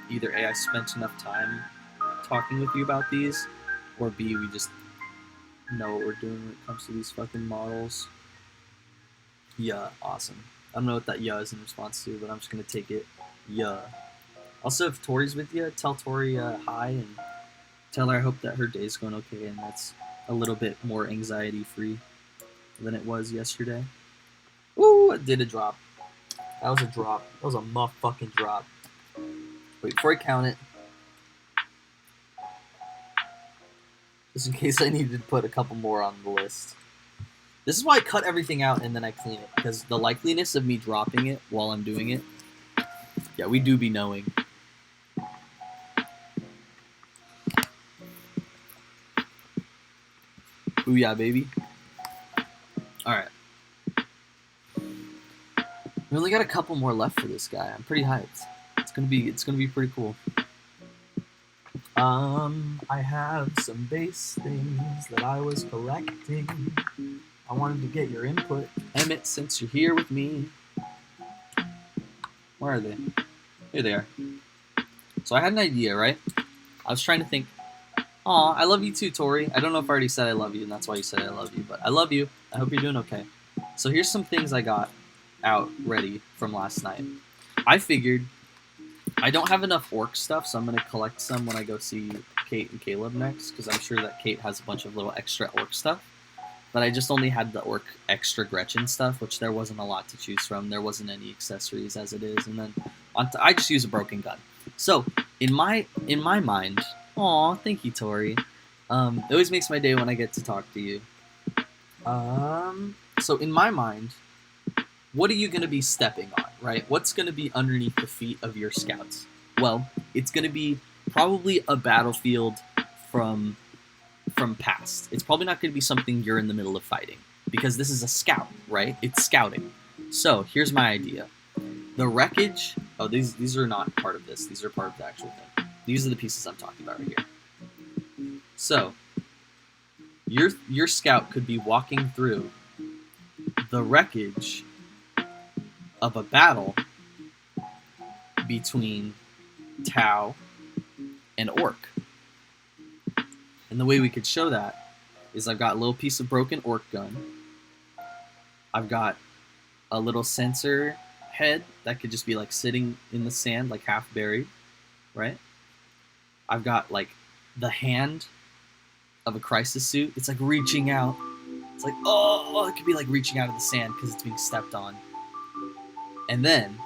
either A, I spent enough time talking with you about these, or B, we just know what we're doing when it comes to these fucking models. Yeah, awesome. I don't know what that yeah is in response to, but I'm just gonna take it. Yeah. Also, if Tori's with you, tell Tori hi, and tell her I hope that her day's going okay, and that's a little bit more anxiety-free than it was yesterday. Ooh, I did a drop. That was a drop. That was a motherfucking drop. Wait, before I count it, just in case I needed to put a couple more on the list. This is why I cut everything out and then I clean it, because the likeliness of me dropping it while I'm doing it, yeah, we do be knowing. Ooh yeah, baby. Alright. We only got a couple more left for this guy. I'm pretty hyped. It's gonna be pretty cool. I have some base things that I was collecting. I wanted to get your input, Emmett, since you're here with me. Where are they? Here they are. So I had an idea, right? I was trying to think, aw, I love you too, Tori. I don't know if I already said I love you, and that's why you said I love you, but I love you. I hope you're doing okay. So here's some things I got out ready from last night. I figured I don't have enough orc stuff, so I'm going to collect some when I go see Kate and Caleb next, because I'm sure that Kate has a bunch of little extra orc stuff. But I just only had the orc extra Gretchen stuff, which there wasn't a lot to choose from. There wasn't any accessories as it is, and then I just use a broken gun. So in my mind, aw, thank you, Tori. It always makes my day when I get to talk to you. So in my mind, what are you going to be stepping on, right? What's going to be underneath the feet of your scouts? Well, it's going to be probably a battlefield from past. It's probably not going to be something you're in the middle of fighting, because this is a scout, right? It's scouting. So here's my idea. The wreckage... Oh, these are not part of this. These are part of the actual thing. These are the pieces I'm talking about right here. So, your scout could be walking through the wreckage of a battle between Tau and Orc. And the way we could show that is I've got a little piece of broken Orc gun. I've got a little sensor head that could just be like sitting in the sand, like half buried, right? I've got like the hand of a crisis suit. It's like reaching out. It's like, oh, it could be like reaching out of the sand because it's being stepped on. And then,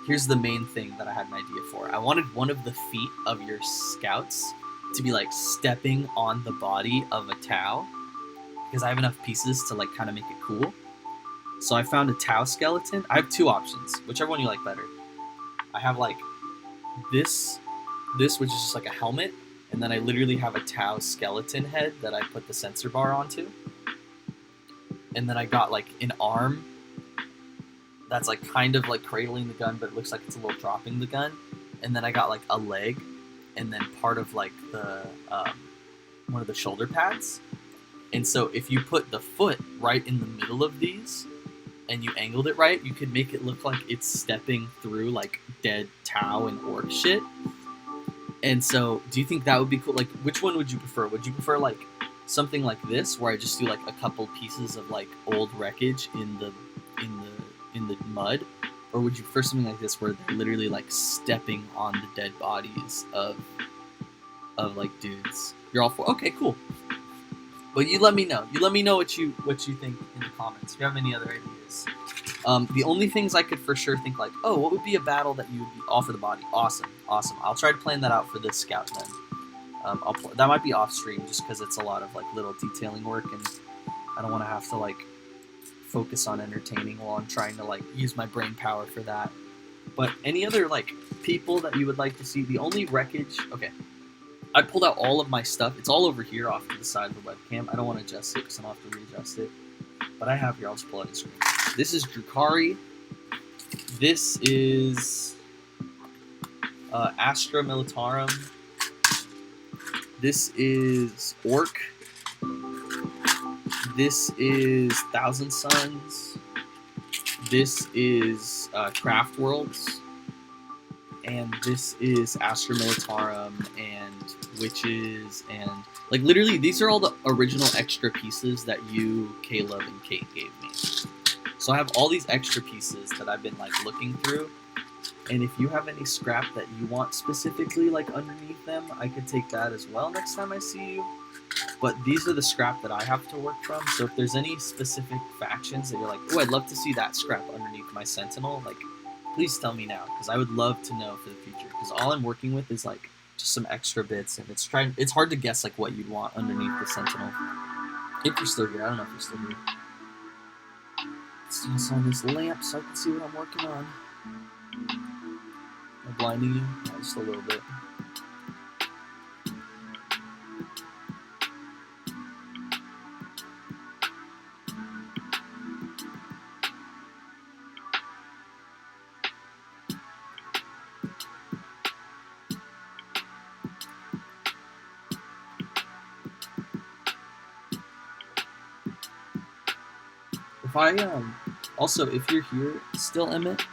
here's the main thing that I had an idea for. I wanted one of the feet of your scouts to be like stepping on the body of a Tau, because I have enough pieces to like kind of make it cool. So I found a Tau skeleton. I have two options, whichever one you like better. I have like this which is just like a helmet, and then I literally have a Tau skeleton head that I put the sensor bar onto. And then I got like an arm that's like kind of like cradling the gun, but it looks like it's a little dropping the gun. And then I got like a leg, and then part of like the one of the shoulder pads. And so if you put the foot right in the middle of these and you angled it right, you could make it look like it's stepping through like dead Tau and Orc shit. And so, do you think that would be cool? Like, which one would you prefer? Would you prefer like something like this, where I just do like a couple pieces of like old wreckage in the mud, or would you prefer something like this, where they're literally like stepping on the dead bodies of like dudes? You're all for? Okay, cool. But you let me know. You let me know what you think in the comments. If you have any other ideas. The only things I could for sure think like, oh, what would be a battle that you would be all for the body? Awesome. I'll try to plan that out for this scout then. That might be off stream just because it's a lot of like little detailing work, and I don't want to have to like focus on entertaining while I'm trying to like use my brain power for that. But any other like people that you would like to see? The only wreckage. Okay, I pulled out all of my stuff. It's all over here off to the side of the webcam. I don't want to adjust it because I'll have to readjust it. But I have here. I'll just pull out the screen. This is Drukari. This is Astra Militarium. This is Orc. This is Thousand Suns. This is Craft Worlds. And this is Astra Militarum and Witches, and like literally these are all the original extra pieces that you, Caleb, and Kate gave me. So I have all these extra pieces that I've been like looking through, and if you have any scrap that you want specifically like underneath them, I could take that as well next time I see you. But these are the scrap that I have to work from, so if there's any specific factions that you're like, oh, I'd love to see that scrap underneath my Sentinel, like, please tell me now, because I would love to know for the future. Because all I'm working with is like just some extra bits, and it's hard to guess like what you'd want underneath the Sentinel. If you're still here, I don't know if you're still here. Let's do this on this lamp so I can see what I'm working on. Am I blinding you? Yeah, just a little bit. If I also, if you're here still, Emmett,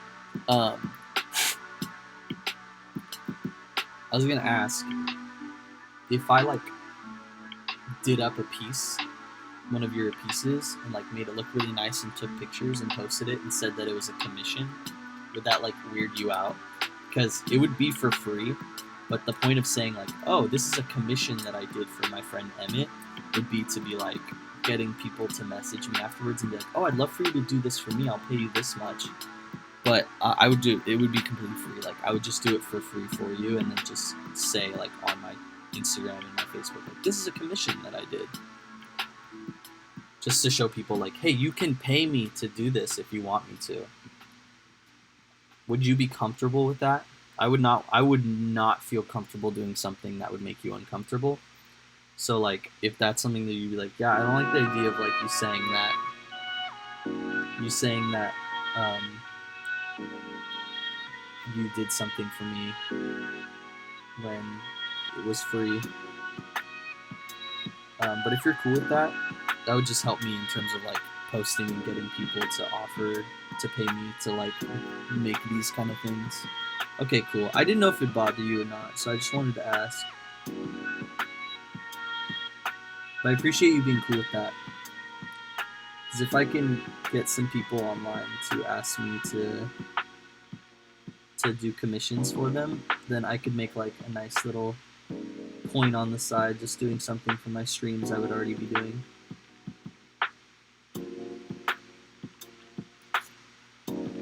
I was gonna ask if I like did up a piece, one of your pieces, and like made it look really nice and took pictures and posted it and said that it was a commission, would that like weird you out? Because it would be for free, but the point of saying like, oh, this is a commission that I did for my friend Emmett would be to be like getting people to message me afterwards and be like, oh, I'd love for you to do this for me, I'll pay you this much. But I would do it would be completely free. Like I would just do it for free for you, and then just say like on my Instagram and my Facebook, like, this is a commission that I did, just to show people like, hey, you can pay me to do this if you want me to. Would you be comfortable with that? I would not feel comfortable doing something that would make you uncomfortable. So like if that's something that you'd be like, yeah, I don't like the idea of like you saying that you did something for me when it was free. But if you're cool with that, that would just help me in terms of like posting and getting people to offer to pay me to like make these kind of things. Okay, cool. I didn't know if it'd bother you or not, so I just wanted to ask. But I appreciate you being cool with that. Because if I can get some people online to ask me to do commissions for them, then I could make like a nice little point on the side just doing something for my streams I would already be doing.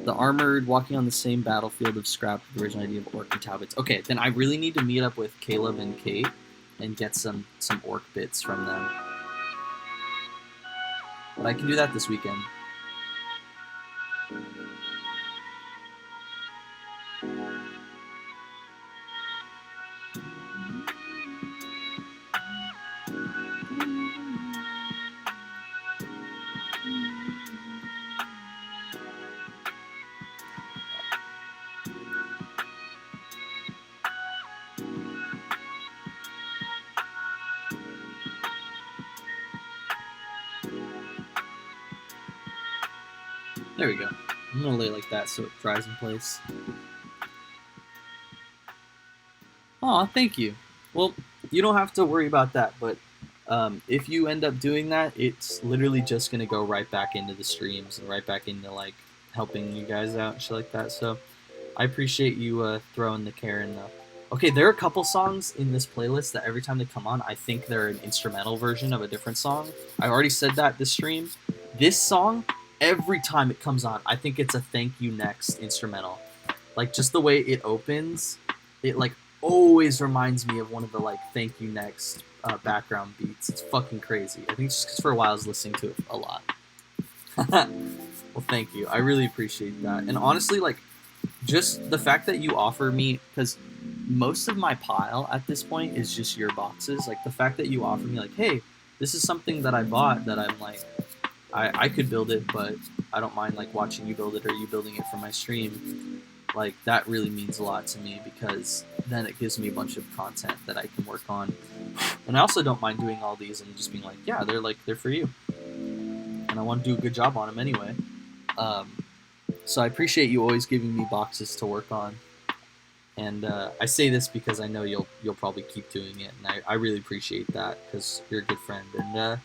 The armored walking on the same battlefield of scrap with the original idea of orc and talbots. Okay, then I really need to meet up with Caleb and Kate and get some orc bits from them. But I can do that this weekend. There we go. I'm gonna lay it like that so it dries in place. Huh. Aw, thank you. Well, you don't have to worry about that, but if you end up doing that, it's literally just gonna go right back into the streams and right back into like helping you guys out and shit like that. So I appreciate you throwing the care in though. Okay, there are a couple songs in this playlist that every time they come on, I think they're an instrumental version of a different song. I already said that this stream. This song, every time it comes on, I think it's a Thank You Next instrumental. Like just the way it opens, it like always reminds me of one of the like Thank You Next background beats. It's fucking crazy. I think it's just because for a while I was listening to it a lot. Well, thank you. I really appreciate that. And honestly, like, just the fact that you offer me, because most of my pile at this point is just your boxes. Like, the fact that you offer me, like, hey, this is something that I bought that I'm like, I could build it, but I don't mind, like, watching you build it or you building it for my stream. Like, that really means a lot to me because then it gives me a bunch of content that I can work on. And I also don't mind doing all these and just being like, yeah, they're for you. And I want to do a good job on them anyway. So I appreciate you always giving me boxes to work on. And I say this because I know you'll probably keep doing it, and I really appreciate that because you're a good friend. And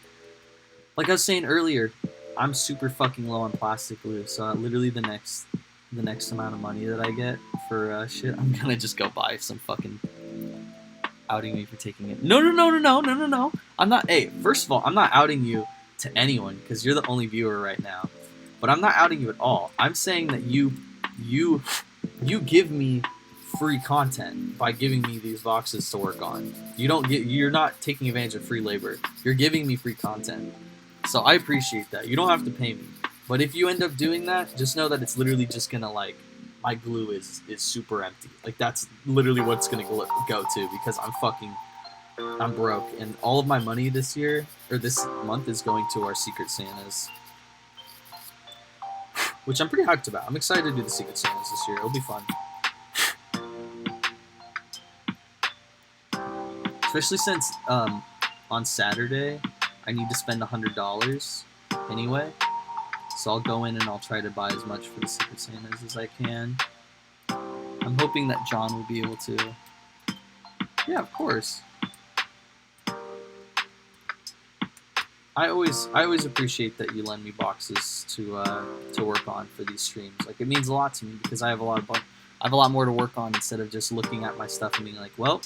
like I was saying earlier, I'm super fucking low on plastic glue, so literally the next amount of money that I get for shit, I'm gonna just go buy some fucking outing me for taking it. No. I'm not. Hey, first of all, I'm not outing you to anyone because you're the only viewer right now. But I'm not outing you at all. I'm saying that you give me free content by giving me these boxes to work on. You're not taking advantage of free labor. You're giving me free content. So I appreciate that. You don't have to pay me. But if you end up doing that, just know that it's literally just gonna like my glue is super empty. Like that's literally what it's gonna go to because I'm broke and all of my money this month is going to our Secret Santas. Which I'm pretty hyped about. I'm excited to do the Secret Santas this year. It'll be fun. Especially since on Saturday I need to spend $100 anyway. So I'll go in and I'll try to buy as much for the Secret Santas as I can. I'm hoping that John will be able to. Yeah, of course. I always appreciate that you lend me boxes to work on for these streams. Like it means a lot to me because I have a lot more to work on instead of just looking at my stuff and being like, well,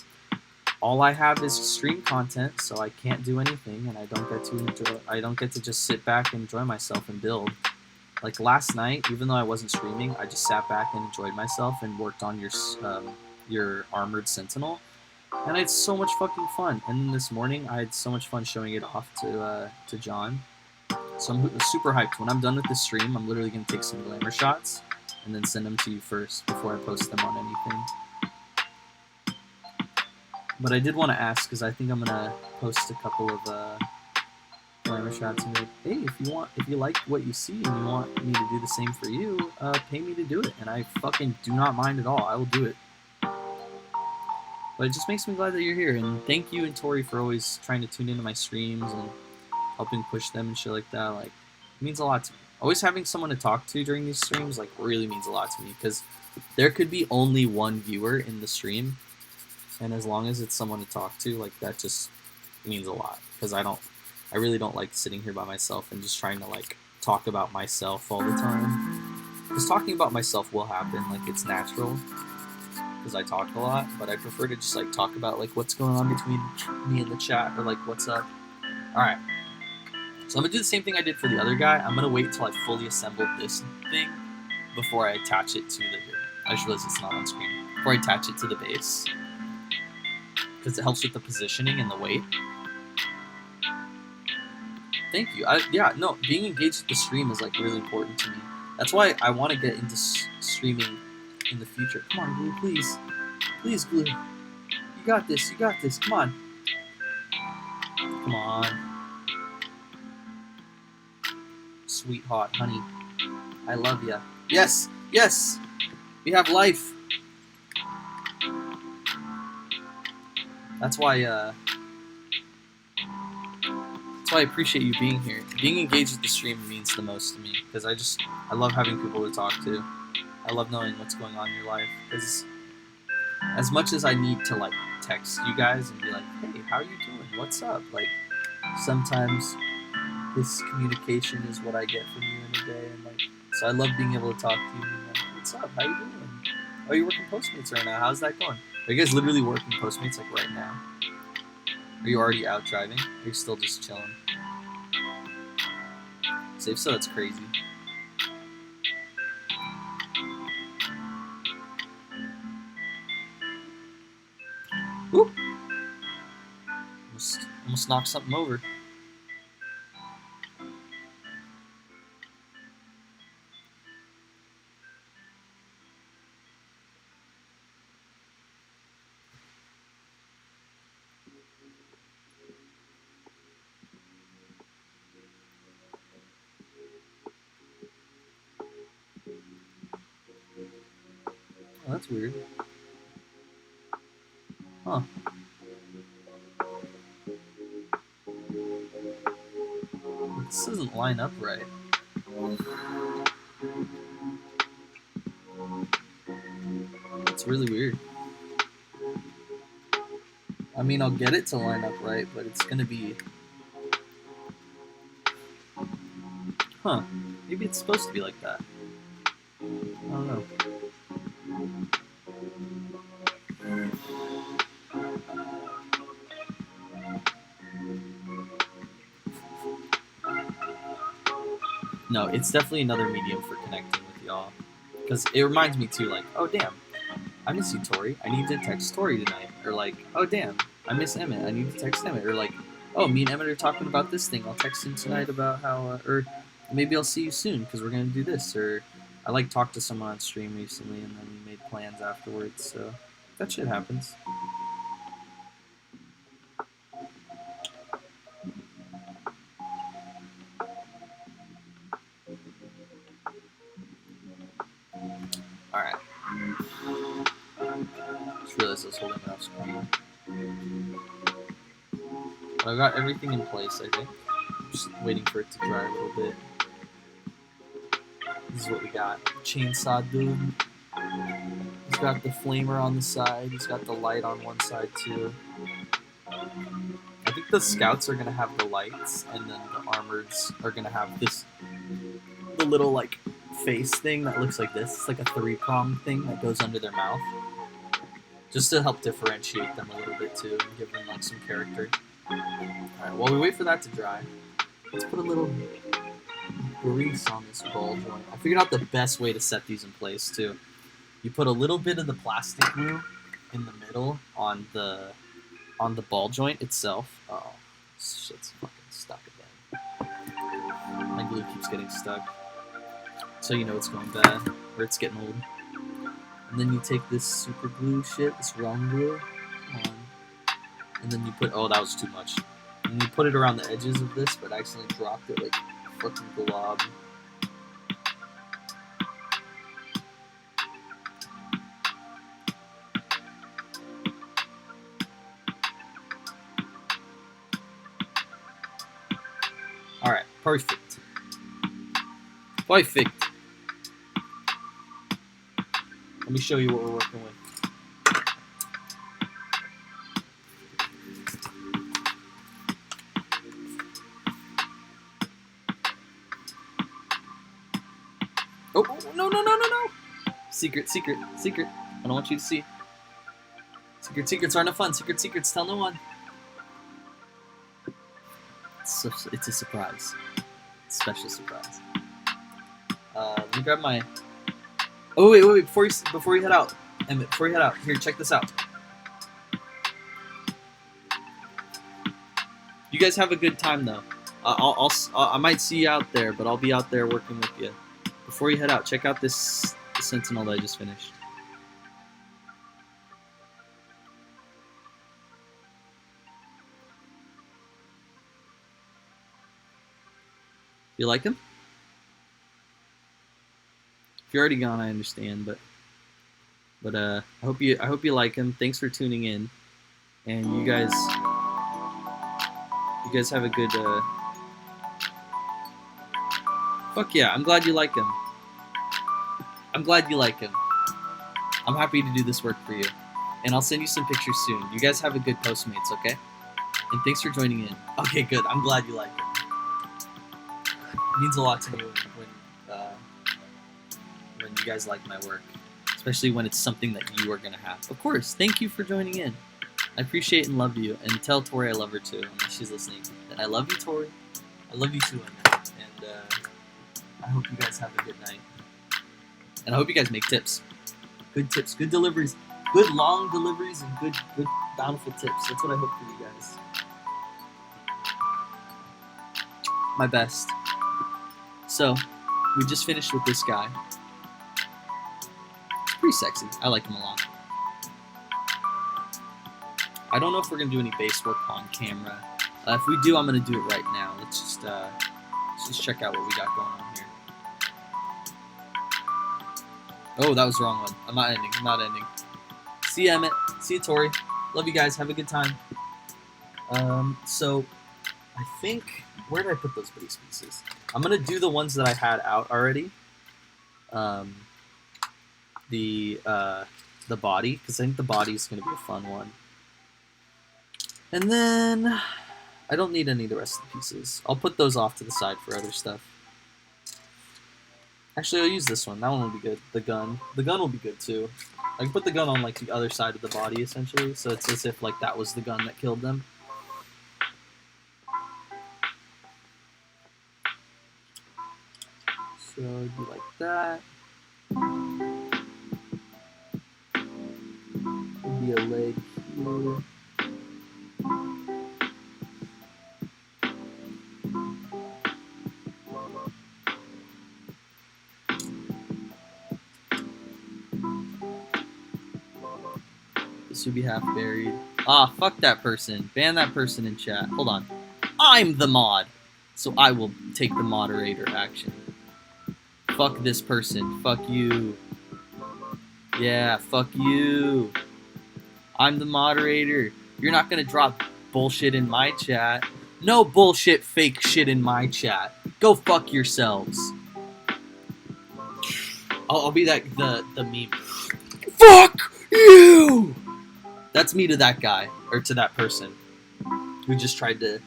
all I have is stream content, so I can't do anything, and I don't get to just sit back and enjoy myself and build. Like last night, even though I wasn't streaming, I just sat back and enjoyed myself and worked on your armored Sentinel. And I had so much fucking fun. And then this morning, I had so much fun showing it off to John. So I'm super hyped. When I'm done with this stream, I'm literally going to take some glamour shots and then send them to you first before I post them on anything. But I did want to ask, because I think I'm going to post a couple of glamour shots and be like, hey, if you like what you see and you want me to do the same for you, pay me to do it. And I fucking do not mind at all. I will do it. But it just makes me glad that you're here, and thank you and Tori for always trying to tune into my streams and helping push them and shit like that. Like, it means a lot to me. Always having someone to talk to during these streams, like, really means a lot to me, because there could be only one viewer in the stream, and as long as it's someone to talk to, like, that just means a lot, because I really don't like sitting here by myself and just trying to, like, talk about myself all the time. Because talking about myself will happen, like, it's natural. Because I talk a lot, but I prefer to just like talk about like what's going on between me and the chat or like what's up. Alright. So I'm gonna do the same thing I did for the other guy. I'm gonna wait till I fully assemble this thing before I attach it to the I just realized it's not on screen. Before I attach it to the base. Because it helps with the positioning and the weight. Thank you. Being engaged with the stream is like really important to me. That's why I want to get into streaming in the future. Come on, Glue, please. Please, Glue. You got this, come on. Come on. Sweetheart, honey. I love ya. Yes! We have life! That's why I appreciate you being here. Being engaged with the stream means the most to me, because I love having people to talk to. I love knowing what's going on in your life, because as much as I need to like text you guys and be like, hey, how are you doing? What's up? Like sometimes this communication is what I get from you in a day, and like so I love being able to talk to you and be like, what's up? How you doing? Oh, you're working Postmates right now. How's that going? Are you guys literally working Postmates like right now? Are you already out driving? Or are you still just chilling? So if so, that's crazy. Woo! Almost knocked something over. Oh, that's weird. Huh. This doesn't line up right. It's really weird. I mean, I'll get it to line up right, but it's gonna be... Huh. Maybe it's supposed to be like that. I don't know. No, it's definitely another medium for connecting with y'all. Because it reminds me too, like, oh damn, I miss you, Tori. I need to text Tori tonight. Or like, oh damn, I miss Emmett. I need to text Emmett. Or like, oh, me and Emmett are talking about this thing. I'll text him tonight about how, or maybe I'll see you soon because we're gonna do this. Or I like talked to someone on stream recently and then we made plans afterwards. So that shit happens. Alright. Just realized I was holding it off screen. But I've got everything in place, I think. I'm just waiting for it to dry a little bit. This is what we got. Chainsaw dude. He's got the flamer on the side. He's got the light on one side too. I think the scouts are gonna have the lights, and then the armoreds are gonna have this, the little like face thing that looks like this. It's like a 3-prong thing that goes under their mouth, just to help differentiate them a little bit too, and give them like some character. All right, while we wait for that to dry, let's put a little grease on this ball joint. I figured out the best way to set these in place too. You put a little bit of the plastic glue in the middle on the ball joint itself. Oh, shit's fucking stuck again. My glue keeps getting stuck. So you know it's going bad, or it's getting old. And then you take this super glue shit, this realm glue, and then you put, oh, that was too much. And you put it around the edges of this, but I accidentally dropped it like a fucking glob. Alright, perfect. Perfect. Let me show you what we're working with. Oh, no. Secret. I don't want you to see. Secrets aren't fun. Secrets, tell no one. It's a surprise. It's a special surprise. Let me grab my... Oh, wait. Before you head out. Emmett, before you head out. Here, check this out. You guys have a good time, though. I might see you out there, but I'll be out there working with you. Before you head out, check out this Sentinel that I just finished. You like him? If you're already gone, I understand, but I hope you like him. Thanks for tuning in, and you guys have a good. Fuck yeah! I'm glad you like him. I'm happy to do this work for you. And I'll send you some pictures soon. You guys have a good Postmates, okay? And thanks for joining in. Okay, good. I'm glad you like it. It means a lot to me when you guys like my work, especially when it's something that you are gonna have. Of course. Thank you for joining in. I appreciate and love you. And tell Tori I love her too, unless she's listening. And I love you, Tori. I love you too, Emma. And I hope you guys have a good night. And I hope you guys make tips. Good tips, good deliveries, good long deliveries, and good bountiful tips. That's what I hope for you guys. My best. So, we just finished with this guy. He's pretty sexy. I like him a lot. I don't know if we're going to do any base work on camera. If we do, I'm going to do it right now. Let's just check out what we got going on here. Oh, that was the wrong one. I'm not ending. See you, Emmett. See you, Tori. Love you guys. Have a good time. So, I think... Where did I put those base pieces? I'm going to do the ones that I had out already. The body, because I think the body is going to be a fun one. And then... I don't need any of the rest of the pieces. I'll put those off to the side for other stuff. Actually, I'll use this one. That one will be good. The gun. The gun will be good, too. I can put the gun on, like, the other side of the body, essentially. So it's as if, like, that was the gun that killed them. So, do like that. Maybe a leg here. This would be half buried. Ah, fuck that person. Ban that person in chat. Hold on. I'm the mod, so I will take the moderator action. Fuck this person. Fuck you. Yeah, fuck you. I'm the moderator. You're not gonna drop bullshit in my chat. No bullshit, fake shit in my chat. Go fuck yourselves. I'll be that the meme. Fuck you! That's me to that guy, or to that person who just tried to...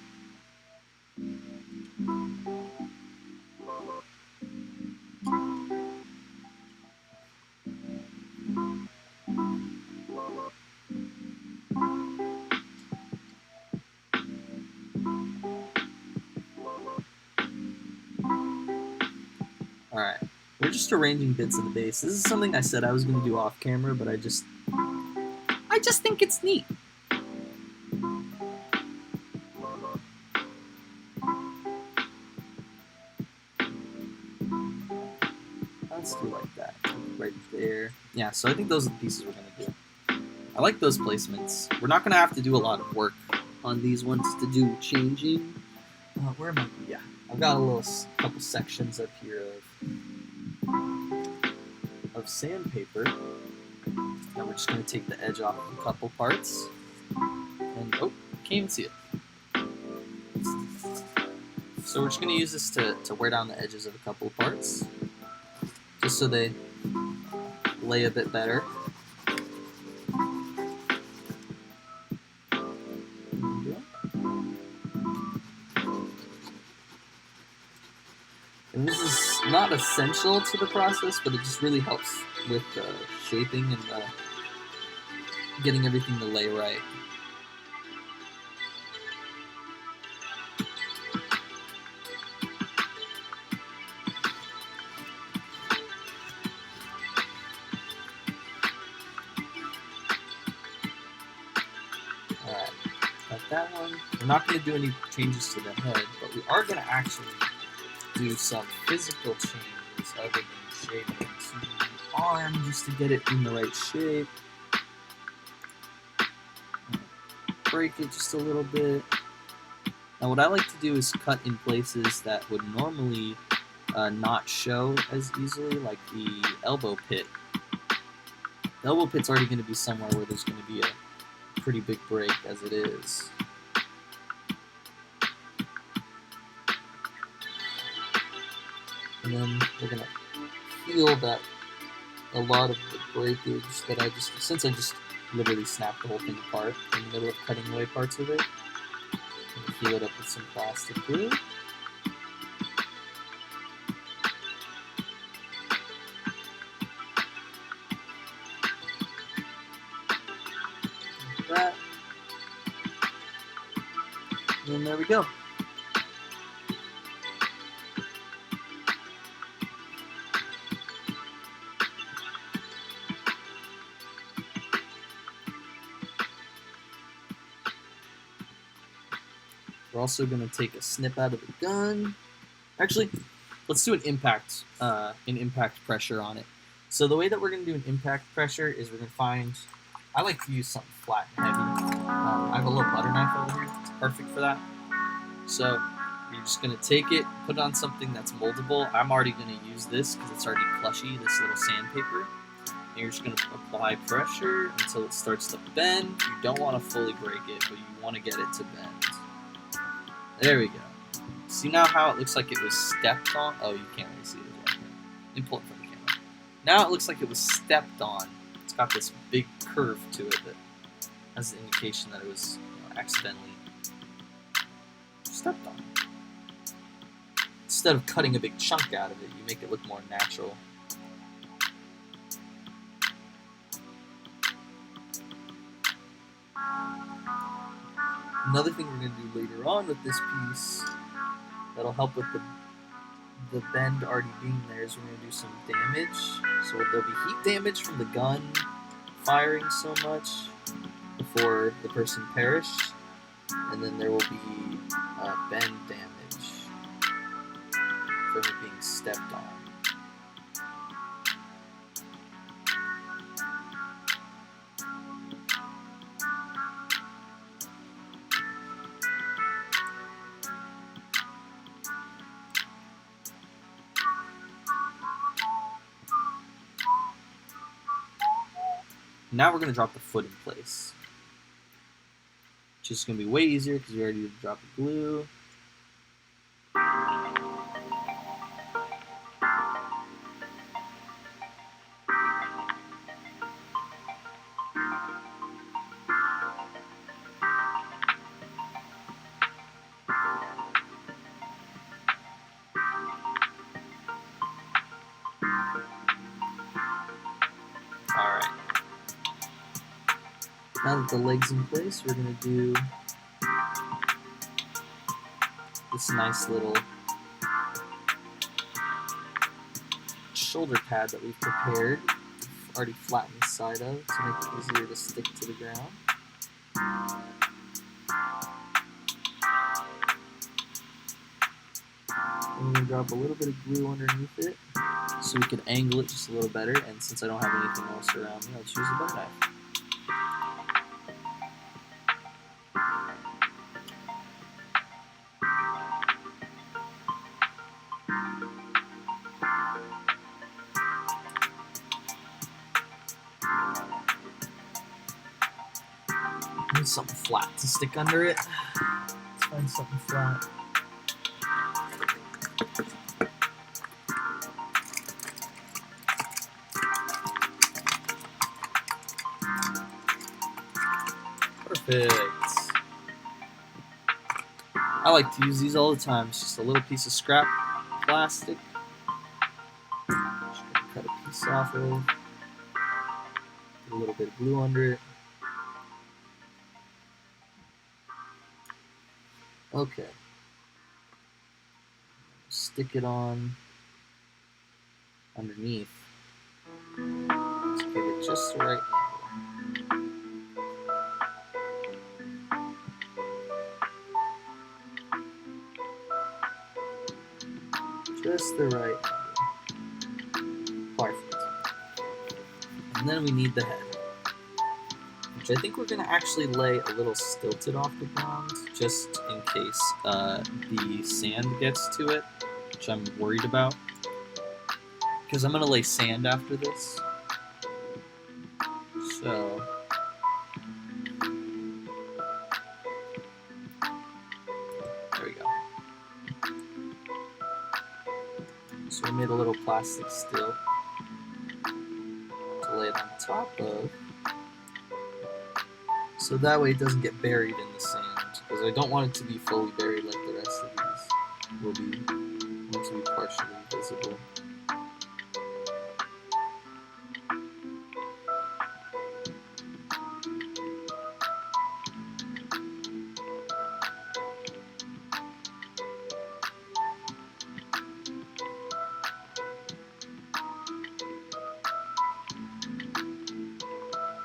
Alright, we're just arranging bits of the base. This is something I said I was going to do off camera, but I just think it's neat. Let's do like that, right there. Yeah, so I think those are the pieces we're going to do. I like those placements. We're not going to have to do a lot of work on these ones to do changing. Where am I? Yeah, I've got a couple sections up here of sandpaper. Now we're just going to take the edge off a couple parts. And, oh, can't even see it. So we're just going to use this to wear down the edges of a couple of parts. Just so they lay a bit better. And this is not essential to the process, but it just really helps with shaping and getting everything to lay right. Alright, got that one. We're not going to do any changes to the head, but we are going to actually do some physical changes other than shaping to the arm just to get it in the right shape. Break it just a little bit. Now what I like to do is cut in places that would normally not show as easily, like the elbow pit. The elbow pit's already going to be somewhere where there's going to be a pretty big break as it is. And then we're going to feel that a lot of the breakage that since I just literally snap the whole thing apart in the middle of cutting away parts of it. And heal it up with some plastic glue. Like that. And there we go. We're also going to take a snip out of the gun. Actually, let's do an impact pressure on it. So the way that we're going to do an impact pressure is we're going to find, I like to use something flat and heavy. I have a little butter knife over here. It's perfect for that. So you're just going to take it, put it on something that's moldable. I'm already going to use this because it's already plushy, this little sandpaper. And you're just going to apply pressure until it starts to bend. You don't want to fully break it, but you want to get it to bend. There we go. See now how it looks like it was stepped on? Oh, you can't really see it as well. Let me pull it from the camera. Now it looks like it was stepped on. It's got this big curve to it that has an indication that it was accidentally stepped on. Instead of cutting a big chunk out of it, you make it look more natural. Another thing we're going to do later on with this piece that'll help with the bend already being there is we're going to do some damage. So there'll be heat damage from the gun firing so much before the person perished, and then there will be bend damage from it being stepped on. Now we're going to drop the foot in place. Which is going to be way easier because we already did drop the glue. Alright. Now that the leg's in place, we're going to do this nice little shoulder pad that we've prepared, already flattened the side of to make it easier to stick to the ground. And we're going to drop a little bit of glue underneath it so we can angle it just a little better, and since I don't have anything else around me, I'll just use a butter knife. Need something flat to stick under it. Let's find something flat. Perfect. I like to use these all the time. It's just a little piece of scrap plastic. Just gonna cut a piece off of. Put a little bit of glue under it. Okay. Stick it on underneath. Let's give it just the right angle. Just the right angle. Perfect. And then we need the head, which I think we're going to actually lay a little stilted off the ground, just in case the sand gets to it, which I'm worried about. Because I'm going to lay sand after this. So there we go. So we made a little plastic still to lay it on top of. So that way it doesn't get buried in the sand, because I don't want it to be fully buried like the rest of these will be. I want it to be partially visible.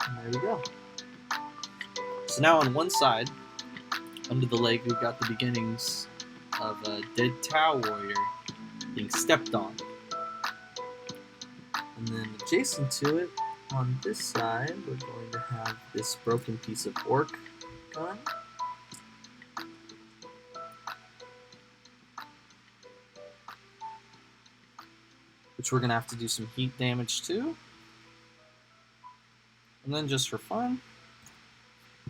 And there we go. So now on one side, under the leg, we've got the beginnings of a dead Tau warrior being stepped on. And then adjacent to it, on this side, we're going to have this broken piece of orc gun. Which we're going to have to do some heat damage to. And then just for fun,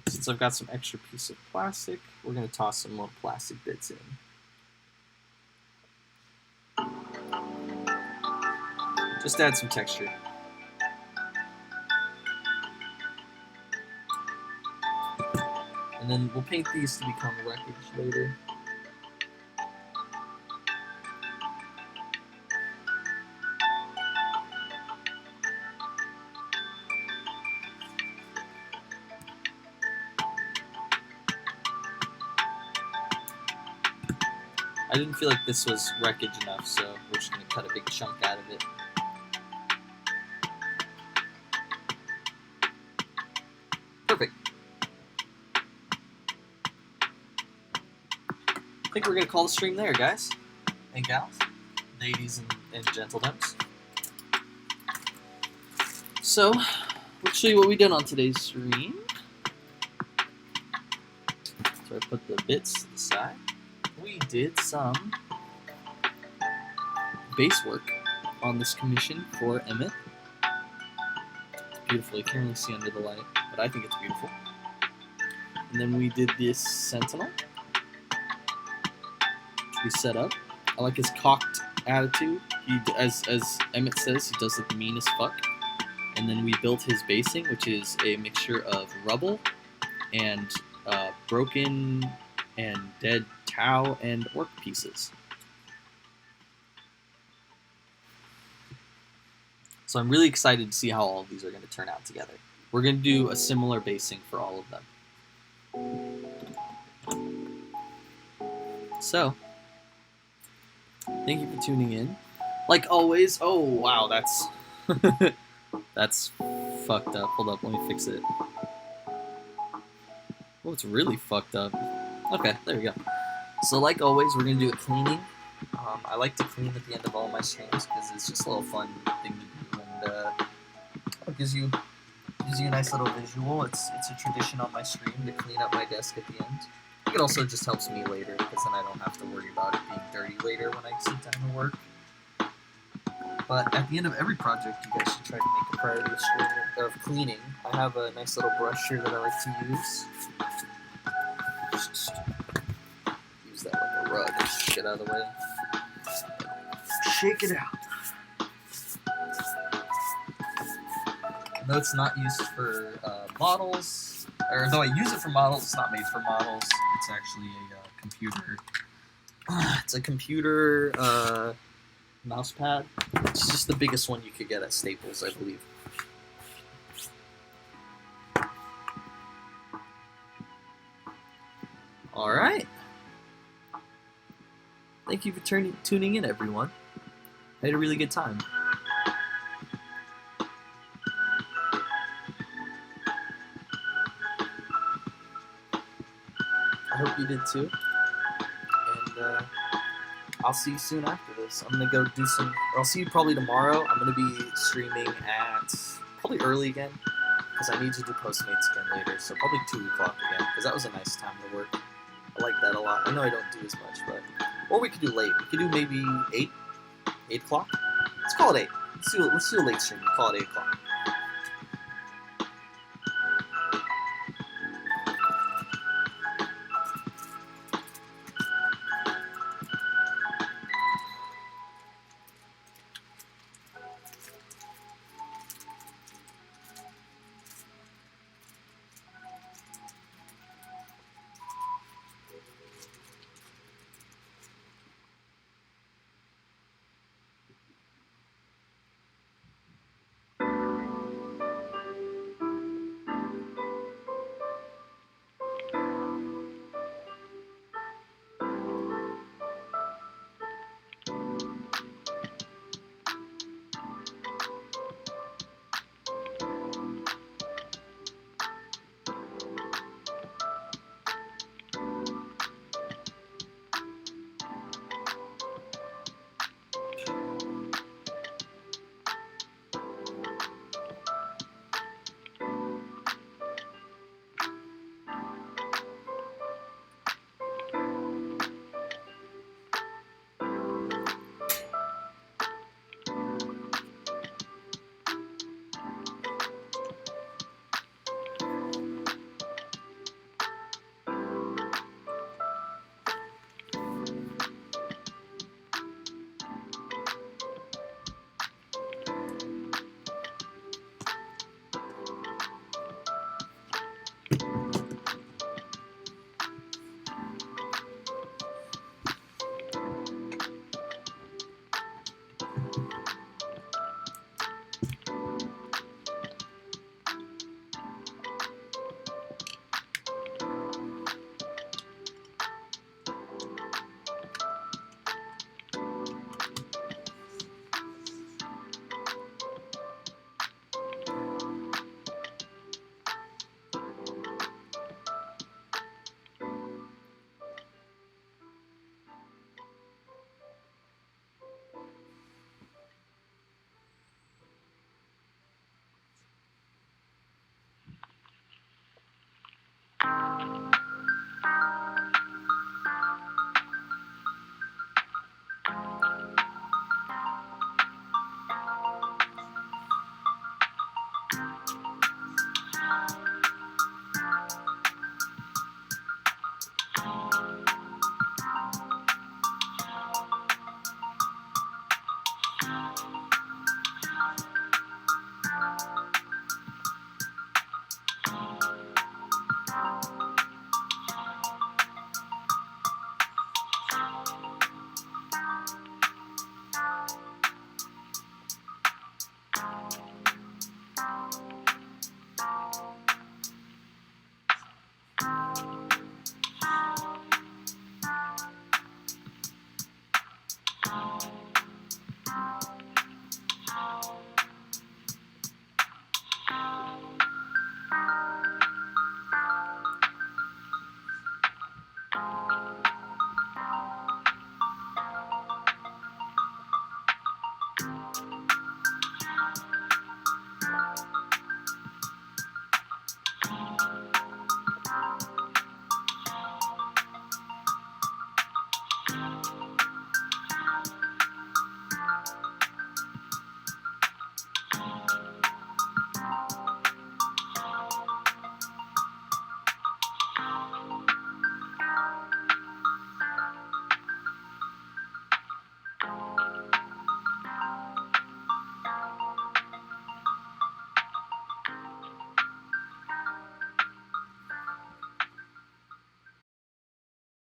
since I've got some extra piece of plastic, we're going to toss some more plastic bits in. Just to add some texture. And then we'll paint these to become wreckage later. I didn't feel like this was wreckage enough, so we're just going to cut a big chunk out of it. Perfect. I think we're going to call the stream there, guys and gals, ladies and gentlemen. So, let's show you what we did on today's stream. So I put the bits to the side. We did some base work on this commission for Emmett. It's beautiful. You can't really see under the light, but I think it's beautiful. And then we did this Sentinel, which we set up. I like his cocked attitude. He, as Emmett says, he does look mean as fuck. And then we built his basing, which is a mixture of rubble and broken and dead Tau and orc pieces. So I'm really excited to see how all of these are going to turn out together. We're going to do a similar basing for all of them. So, thank you for tuning in. Like always, oh wow, that's that's fucked up. Hold up, let me fix it. Oh, it's really fucked up. Okay, there we go. So like always, we're going to do a cleaning. I like to clean at the end of all my streams because it's just a little fun thing to do, and it gives you a nice little visual. It's a tradition on my stream to clean up my desk at the end. I think it also just helps me later because then I don't have to worry about it being dirty later when I sit down to work. But at the end of every project, you guys should try to make a priority of cleaning. I have a nice little brush here that I like to use. Just use that like a rug. Just get out of the way. Shake it out. Though it's not used for models, or though I use it for models, it's not made for models. It's actually a computer. It's a computer mouse pad. It's just the biggest one you could get at Staples, I believe. Alright. Thank you for tuning in, everyone. I had a really good time. I hope you did too. And I'll see you soon after this. I'm gonna go do some, or I'll see you probably tomorrow. I'm gonna be streaming at probably early again, because I need to do Postmates again later, so probably 2 o'clock again, because that was a nice time to work. I like that a lot. I know I don't do as much, but, or we could do late. We could do maybe 8 o'clock. Let's call it 8. Let's do a late stream. Call it 8 o'clock.